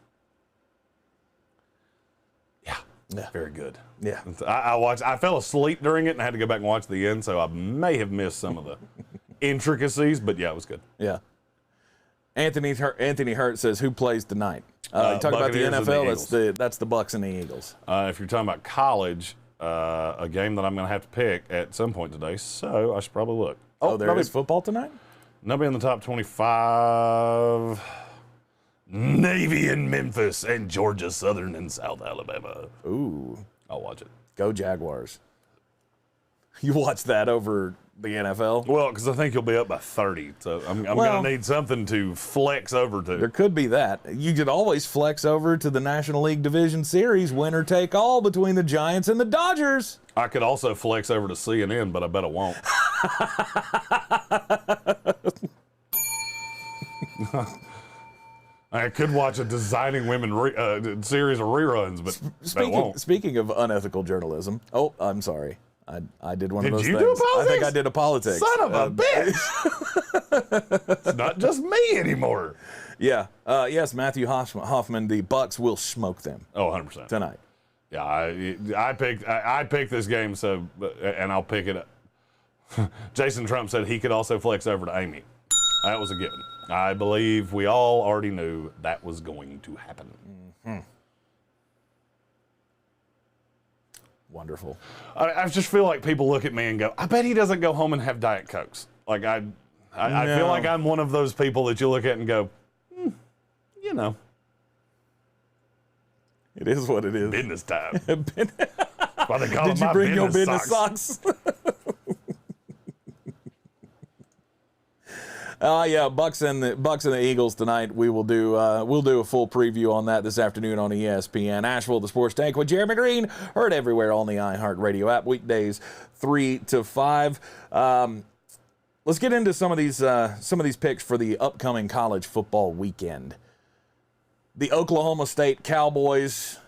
Yeah. Very good. Yeah. I fell asleep during it and I had to go back and watch the end, so I may have missed some of the intricacies, but yeah, it was good. Yeah. Anthony Hurt says, who plays tonight? Talk about the NFL, that's the Bucs and the Eagles. If you're talking about college, a game that I'm going to have to pick at some point today, so I should probably look. Oh, there is football tonight? Nobody in the top 25. Navy and Memphis and Georgia Southern and South Alabama. Ooh. I'll watch it. Go Jaguars. You watch that over the NFL? Well, because I think you'll be up by 30, so I'm going to need something to flex over to. There could be that. You could always flex over to the National League Division Series, winner take all between the Giants and the Dodgers. I could also flex over to CNN, but I bet I won't. I could watch a Designing Women series of reruns, but I won't. Speaking of unethical journalism, oh, I'm sorry. I did one of those things. Did you do politics? I think I did a politics. Son of a bitch! It's not just me anymore. Yeah. Yes, Matthew Hoffman, the Bucs will smoke them. Oh, 100%. Tonight. Yeah, I picked this game, so and I'll pick it up. Jason Trump said he could also flex over to Amy. That was a given. I believe we all already knew that was going to happen. Mm-hmm. Wonderful. I just feel like people look at me and go, I bet he doesn't go home and have Diet Cokes. Like, I feel like I'm one of those people that you look at and go, you know. It is what it is. Business time. Why they call Did you bring your business socks? Yeah, Bucks and the Eagles tonight. We'll do a full preview on that this afternoon on ESPN. Asheville, the Sports Tank with Jeremy Greene, heard everywhere on the iHeartRadio app, weekdays 3 to 5. Let's get into some of these picks for the upcoming college football weekend. The Oklahoma State Cowboys,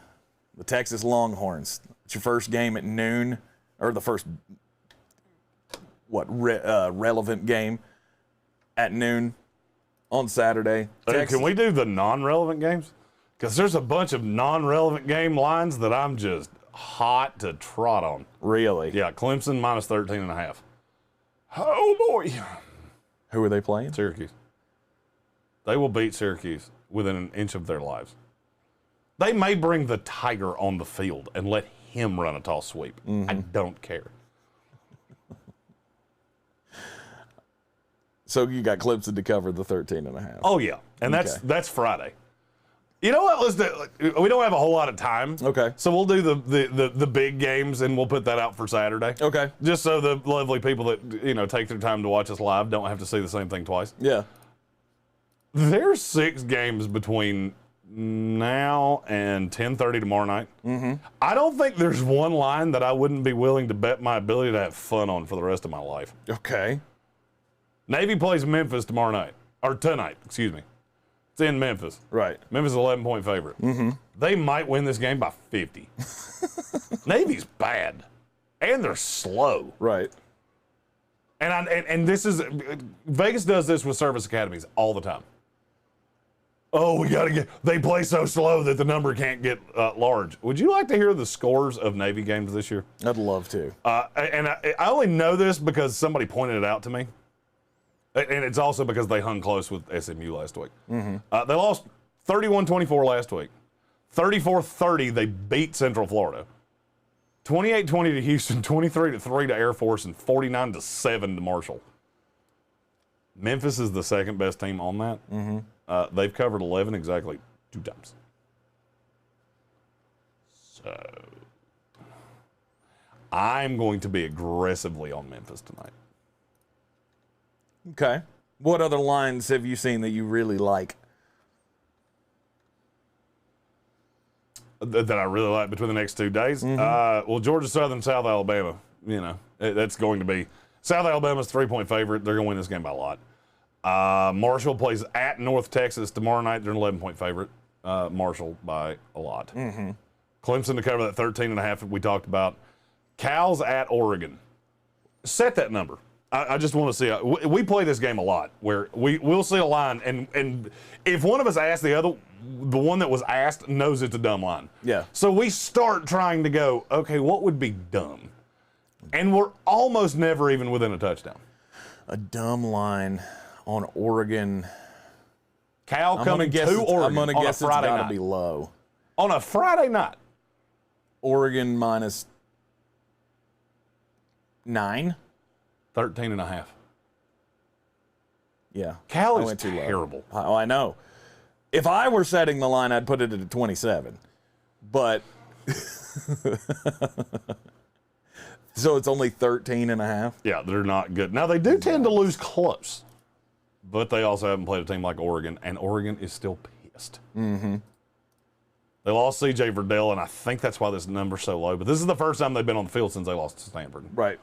the Texas Longhorns. It's your first game at noon, or the first relevant game at noon on Saturday. Can we do the non-relevant games? Because there's a bunch of non-relevant game lines that I'm just hot to trot on. Really? Yeah, Clemson minus 13.5. Oh, boy. Who are they playing? Syracuse. They will beat Syracuse within an inch of their lives. They may bring the Tiger on the field and let him run a toss sweep. I don't care. So you got Clemson to cover the 13.5. Oh, yeah. And that's Friday. You know what? Let's do. We don't have a whole lot of time. Okay. So we'll do the big games, and we'll put that out for Saturday. Okay. Just so the lovely people that take their time to watch us live don't have to see the same thing twice. Yeah. There's 6 games between now and 10:30 tomorrow night. Mm-hmm. I don't think there's one line that I wouldn't be willing to bet my ability to have fun on for the rest of my life. Okay. Navy plays Memphis tomorrow night. Or tonight, excuse me. It's in Memphis. Right. Memphis is 11-point favorite. Mm-hmm. They might win this game by 50. Navy's bad. And they're slow. Right. And this is, Vegas does this with service academies all the time. Oh, they play so slow that the number can't get large. Would you like to hear the scores of Navy games this year? I'd love to. And I only know this because somebody pointed it out to me. And it's also because they hung close with SMU last week. Mm-hmm. They lost 31-24 last week. 34-30, they beat Central Florida. 28-20 to Houston, 23-3 to Air Force, and 49-7 to Marshall. Memphis is the second best team on that. Mm-hmm. They've covered 11 exactly 2 times. So I'm going to be aggressively on Memphis tonight. Okay. What other lines have you seen that you really like? That I really like between the next 2 days? Mm-hmm. Well, Georgia Southern, South Alabama. You know, that's going to be. South Alabama's 3-point favorite. They're going to win this game by a lot. Marshall plays at North Texas tomorrow night. They're an 11-point favorite. Marshall by a lot. Mm-hmm. Clemson to cover that 13.5 we talked about. Cal's at Oregon. Set that number. I just want to see. We play this game a lot where we'll see a line, and if one of us asks the one that was asked knows it's a dumb line. Yeah. So we start trying to go, okay, what would be dumb? And we're almost never even within a touchdown. A dumb line on Oregon. Cal coming to Oregon I'm going to guess it's got to be low. On a Friday night. Oregon minus 9. 13.5. Yeah. Cal is terrible. Oh, I know. If I were setting the line, I'd put it at 27. But so it's only 13.5. Yeah, they're not good. Now they do tend to lose close, but they also haven't played a team like Oregon, and Oregon is still pissed. Mm-hmm. They lost C.J. Verdell, and I think that's why this number's so low. But this is the first time they've been on the field since they lost to Stanford. Right.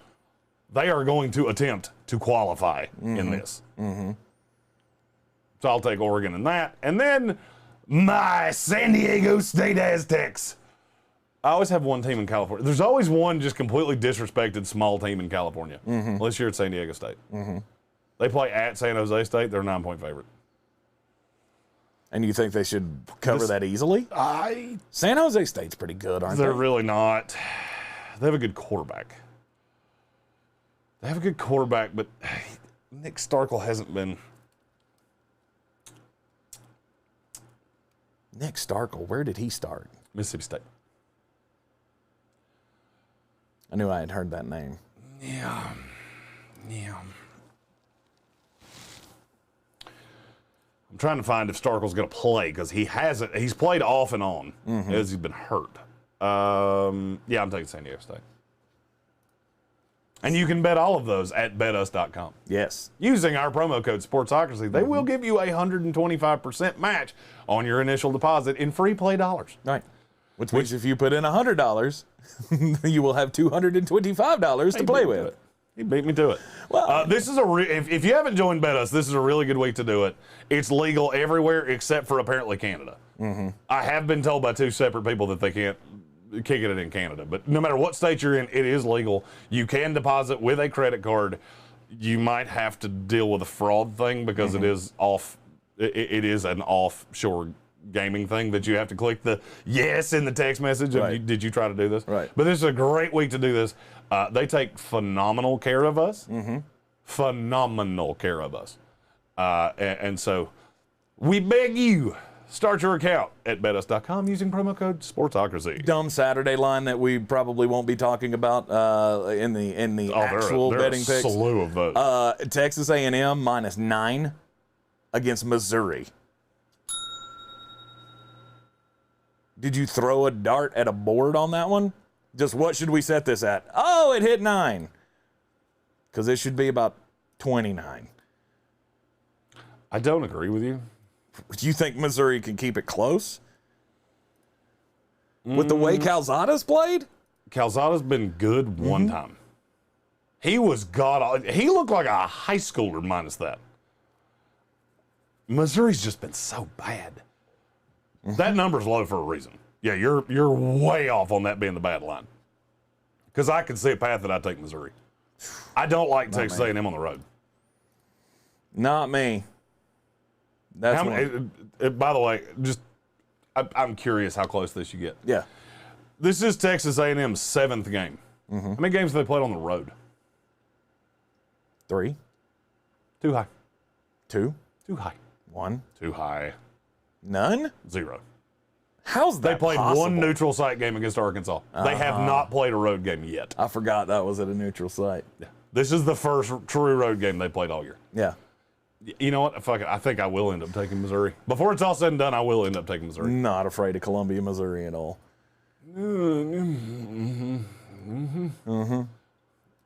They are going to attempt to qualify in this. Mm-hmm. So I'll take Oregon in that. And then my San Diego State Aztecs. I always have one team in California. There's always one just completely disrespected small team in California. Mm-hmm. Unless you're at San Diego State. Mm-hmm. They play at San Jose State. They're a 9-point favorite. And you think they should cover that easily? San Jose State's pretty good, aren't they? They're really not. They have a good quarterback. But Nick Starkel hasn't been. Nick Starkel, where did he start? Mississippi State. I knew I had heard that name. Yeah. I'm trying to find if Starkel's going to play because he hasn't. He's played off and on as he's been hurt. I'm taking San Diego State. And you can bet all of those at betus.com. Yes. Using our promo code Sportsocracy, they will give you a 125% match on your initial deposit in free play dollars. Right. Which means if you put in $100, you will have $225 to play with. He beat me to it. Well, this is if you haven't joined BetUs, this is a really good week to do it. It's legal everywhere except for apparently Canada. Mm-hmm. I have been told by 2 separate people that they can't kick it in Canada, but no matter what state you're in, it is legal. You can deposit with a credit card. You might have to deal with a fraud thing because it is off. It is an offshore gaming thing that you have to click the yes in the text message. Right. Did you try to do this? Right. But this is a great week to do this. They take phenomenal care of us. Mm-hmm. Phenomenal care of us. And so we beg you, start your account at betus.com using promo code Sportsocracy. Dumb Saturday line that we probably won't be talking about in the actual betting picks. There are a slew of those. Texas A&M minus 9 against Missouri. Did you throw a dart at a board on that one? Just what should we set this at? Oh, it hit 9. Because it should be about 29. I don't agree with you. Do you think Missouri can keep it close? With the way Calzada's played? Calzada's been good one time. He was he looked like a high schooler minus that. Missouri's just been so bad. That number's low for a reason. Yeah, you're way off on that being the bad line. Because I can see a path that I take Missouri. I don't like Texas A&M on the road. Not me. That's by the way, I'm curious how close this you get. Yeah. This is Texas A&M's 7th game. How many games have they played on the road? 3. Too high. 2. Too high. 1. Too high. None? 0. How's that They played possible? one neutral site game against Arkansas. They have not played a road game yet. I forgot that was at a neutral site. Yeah. This is the first true road game they played all year. Yeah. You know what? Fuck it. I think I will end up taking Missouri. Before it's all said and done, I will end up taking Missouri. Not afraid of Columbia, Missouri at all.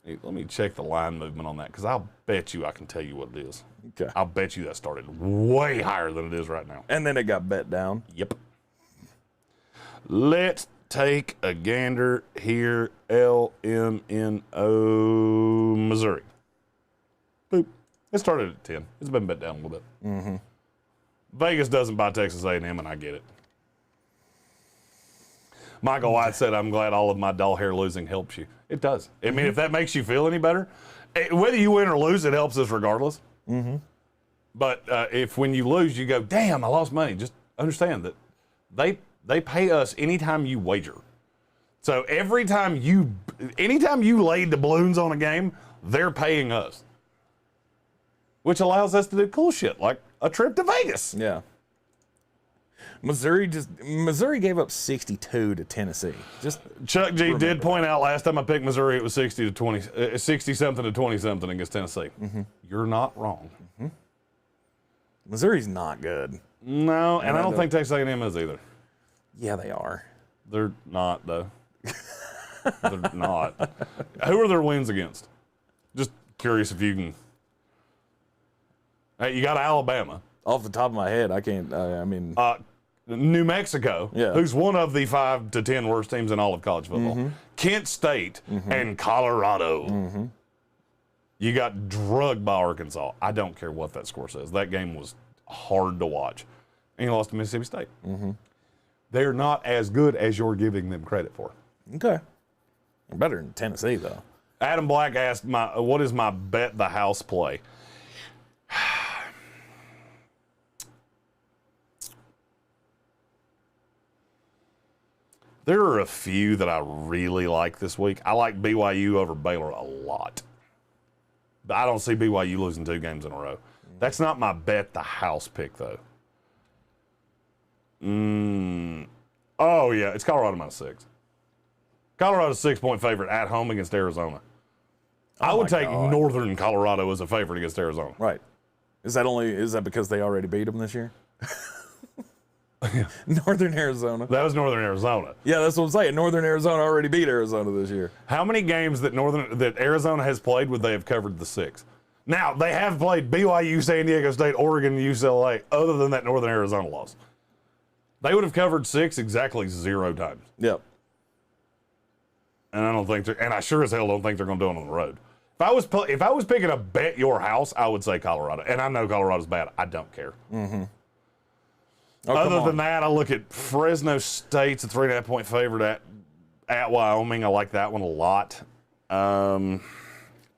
Hey, let me check the line movement on that, because I'll bet you I can tell you what it is. Okay. I'll bet you that started way higher than it is right now. And then it got bet down. Yep. Let's take a gander here. LMNO, Missouri. Boop. It started at 10. It's been bet down a little bit. Vegas doesn't buy Texas A&M, and I get it. Michael White said, I'm glad all of my doll hair losing helps you. It does. I mean, if that makes you feel any better, whether you win or lose, it helps us regardless. But if when you lose, you go, damn, I lost money. Just understand that they pay us anytime you wager. So anytime you laid the balloons on a game, they're paying us. Which allows us to do cool shit, like a trip to Vegas. Yeah. Missouri gave up 62 to Tennessee. Just Chuck G did point out last time I picked Missouri, it was 60 something to 20 something against Tennessee. You're not wrong. Missouri's not good. No, and I don't think Texas A&M is either. Yeah, they are. They're not though. They're not. Who are their wins against? Just curious if you can. Hey, you got Alabama. Off the top of my head, I can't. I mean, New Mexico, who's one of the 5 to 10 worst teams in all of college football. Kent State and Colorado. You got drugged by Arkansas. I don't care what that score says. That game was hard to watch. And you lost to Mississippi State. They're not as good as you're giving them credit for. okay. They're better than Tennessee, though. Adam Black asked, what is my bet the house play? There are a few that I really like this week. I like BYU over Baylor a lot. But I don't see BYU losing 2 games in a row. That's not my bet the house pick, though. Oh, yeah, it's Colorado -6. Colorado's 6-point favorite at home against Arizona. I would take Northern Colorado as a favorite against Arizona. Right. Is that because they already beat them this year? Northern Arizona. That was Northern Arizona. Yeah, that's what I'm saying. Northern Arizona already beat Arizona this year. How many games that Arizona has played would they have covered the 6? Now, they have played BYU, San Diego State, Oregon, and UCLA, other than that Northern Arizona loss. They would have covered 6 exactly 0 times. Yep. And I sure as hell don't think they're going to do it on the road. If I was picking a bet your house, I would say Colorado. And I know Colorado's bad. I don't care. Other than that, I look at Fresno State's a 3.5-point favorite at Wyoming. I like that one a lot.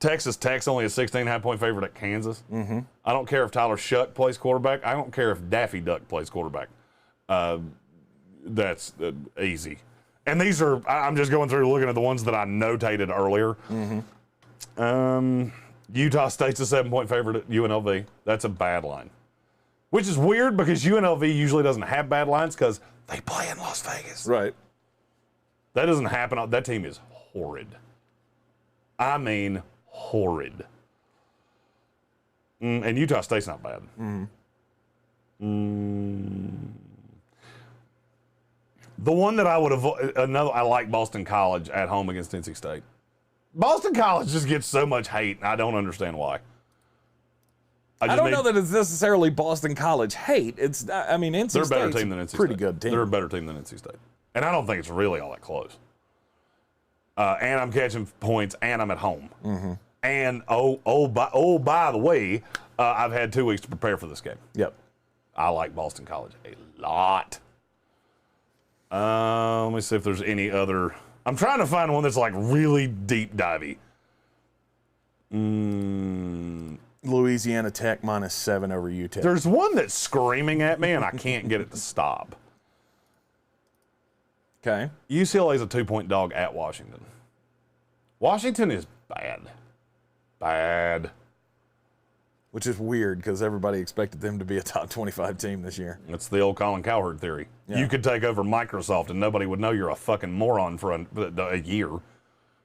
Texas Tech's only a 16.5-point favorite at Kansas. I don't care if Tyler Shuck plays quarterback. I don't care if Daffy Duck plays quarterback. That's easy. And these are, I'm just going through looking at the ones that I notated earlier. Utah State's a 7-point favorite at UNLV. That's a bad line. Which is weird because UNLV usually doesn't have bad lines because they play in Las Vegas. Right. That doesn't happen. That team is horrid. I mean, horrid. And Utah State's not bad. The one that I would avoid, I like Boston College at home against NC State. Boston College just gets so much hate, and I don't understand why. I don't know that it's necessarily Boston College hate. It's, I mean, NC They're a better State's team than NC State. Pretty good team. They're a better team than NC State. And I don't think it's really all that close. And I'm catching points, and I'm at home. Mm-hmm. And, by the way, I've had 2 weeks to prepare for this game. Yep. I like Boston College a lot. Let me see if there's any other. I'm trying to find one that's like really deep divey. Louisiana Tech -7 over UTEP. There's one that's screaming at me, and I can't get it to stop. Okay. UCLA's a 2-point dog at Washington. Washington is bad. Bad. Which is weird because everybody expected them to be a top 25 team this year. It's the old Colin Cowherd theory. Yeah. You could take over Microsoft and nobody would know you're a fucking moron for a year.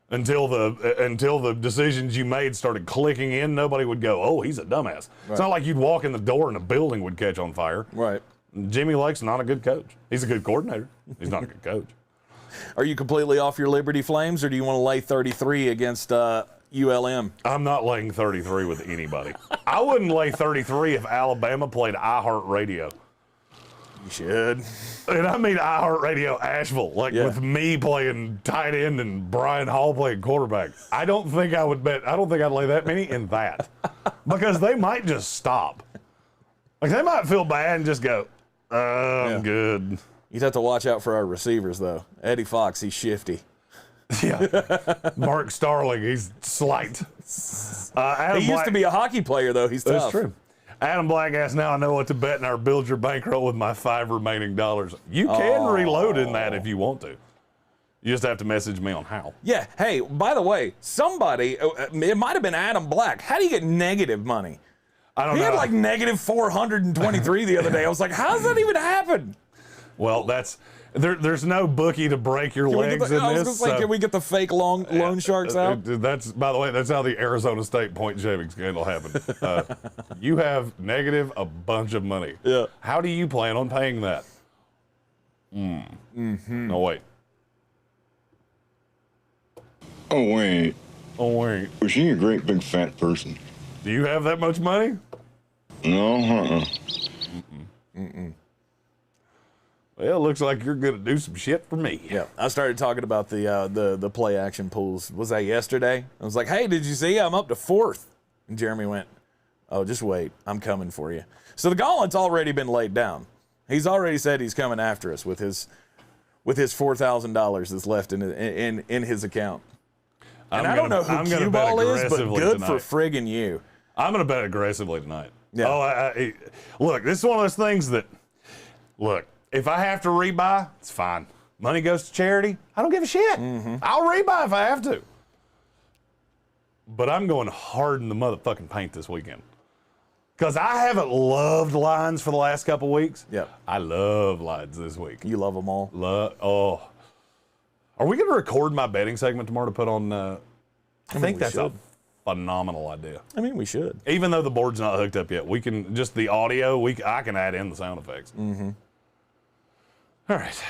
Until the decisions you made started clicking in, nobody would go, oh, he's a dumbass. Right. It's not like you'd walk in the door and a building would catch on fire. Right. Jimmy Lake's not a good coach. He's a good coordinator. He's not a good coach. Are you completely off your Liberty Flames, or do you want to lay 33 against ULM? I'm not laying 33 with anybody. I wouldn't lay 33 if Alabama played iHeartRadio. You should. And I mean iHeartRadio Asheville, with me playing tight end and Brian Hall playing quarterback. I don't think I'd lay that many in that. Because they might just stop. Like, they might feel bad and just go, I'm good. You'd have to watch out for our receivers, though. Eddie Fox, he's shifty. Yeah. Mark Starling, he's slight. He used to be a hockey player, though. He's tough. That's true. Adam Black asks, now I know what to bet in our Build Your Bankroll with my 5 remaining dollars. You can reload in that if you want to. You just have to message me on how. Yeah. Hey, by the way, somebody, it might have been Adam Black. How do you get negative money? I don't know. He had like negative 423 the other day. I was like, how does that even happen? Well, there's no bookie to break your legs in this. Can we get the fake loan sharks out? That's, by the way, that's how the Arizona State point shaving scandal happened. You have negative a bunch of money. Yeah. How do you plan on paying that? Mm-hmm. No, wait. Oh, wait. Was she a great big fat person? Do you have that much money? No, Well, it looks like you're going to do some shit for me. Yeah, I started talking about the play action pools. Was that yesterday? I was like, hey, did you see? I'm up to 4th. And Jeremy went, oh, just wait. I'm coming for you. So the gauntlet's already been laid down. He's already said he's coming after us with his $4,000 that's left in his account. And I don't know who Cue Ball is, but good for friggin' you. I'm going to bet aggressively tonight. Yeah. Look, this is one of those things that, look, if I have to rebuy, it's fine. Money goes to charity. I don't give a shit. Mm-hmm. I'll rebuy if I have to. But I'm going hard in the motherfucking paint this weekend. Because I haven't loved lines for the last couple weeks. Yep. I love lines this week. You love them all? Are we going to record my betting segment tomorrow to put on? I think that's a phenomenal idea. I mean, we should. Even though the board's not hooked up yet, we can just the audio. I can add in the sound effects. Mm-hmm. All right.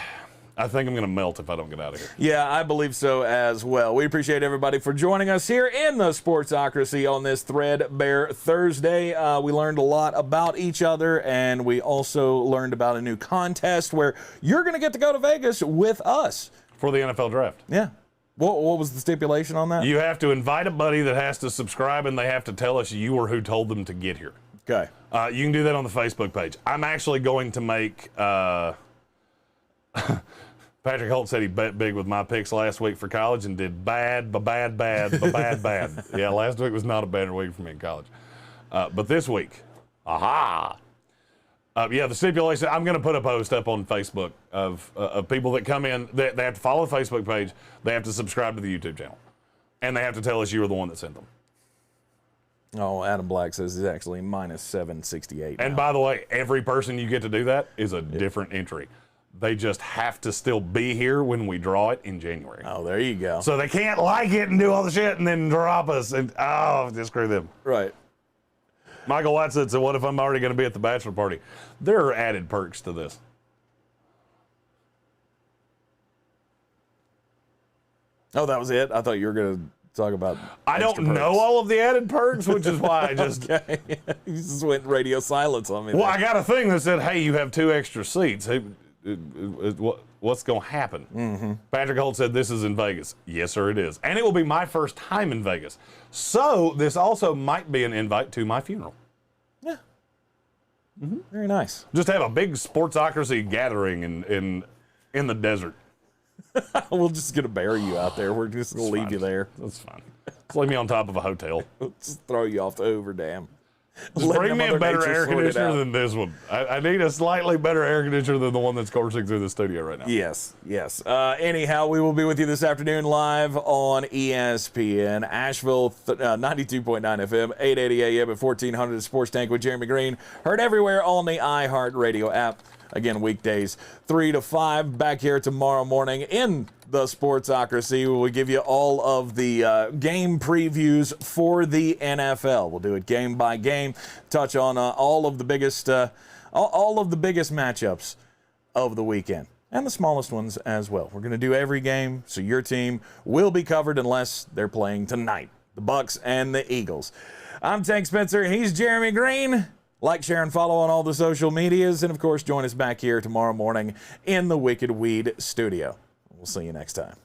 I think I'm going to melt if I don't get out of here. Yeah, I believe so as well. We appreciate everybody for joining us here in the Sportsocracy on this Threadbare Thursday. We learned a lot about each other, and we also learned about a new contest where you're going to get to go to Vegas with us. For the NFL Draft. Yeah. What was the stipulation on that? You have to invite a buddy that has to subscribe, and they have to tell us you were who told them to get here. Okay. You can do that on the Facebook page. I'm actually going to make... Patrick Holt said he bet big with my picks last week for college and did bad. Yeah, last week was not a better week for me in college. But this week, the stipulation, I'm going to put a post up on Facebook of people that come in. They have to follow the Facebook page. They have to subscribe to the YouTube channel. And they have to tell us you were the one that sent them. Oh, Adam Black says he's actually minus 768 now. And by the way, every person you get to do that is a different entry. They just have to still be here when we draw it in January. Oh, there you go. So they can't like it and do all the shit and then drop us and, just screw them. Right. Michael White said, so what if I'm already going to be at the bachelor party? There are added perks to this. Oh, that was it? I thought you were going to talk about. I don't extra know perks. all of the added perks, which is why I just. Okay. You just went radio silence on me. Well, there. I got a thing that said, "Hey, you have 2 extra seats. Hey, what's going to happen?" Mm-hmm. Patrick Holt said, "This is in Vegas." Yes, sir, it is, and it will be my first time in Vegas. So this also might be an invite to my funeral. Yeah. Very nice. Just have a big Sportsocracy gathering in the desert. We're just gonna bury you out there. We're just gonna leave fine. you there. That's fine. Just leave me on top of a hotel. Just throw you off the overdam. Just bring me a better air conditioner than this one. I need a slightly better air conditioner than the one that's coursing through the studio right now. Yes. Anyhow, we will be with you this afternoon live on ESPN Asheville 92.9 FM, 880 AM at 1400 Sports Tank with Jeremy Greene. Heard everywhere on the iHeartRadio app. Again, weekdays 3 to 5. Back here tomorrow morning in the Sportsocracy. We will give you all of the game previews for the NFL. We'll do it game by game. Touch on all of the biggest matchups of the weekend and the smallest ones as well. We're going to do every game, so your team will be covered unless they're playing tonight. The Bucs and the Eagles. I'm Tank Spencer. He's Jeremy Greene. Like, share, and follow on all the social medias. And, of course, join us back here tomorrow morning in the Wicked Weed studio. We'll see you next time.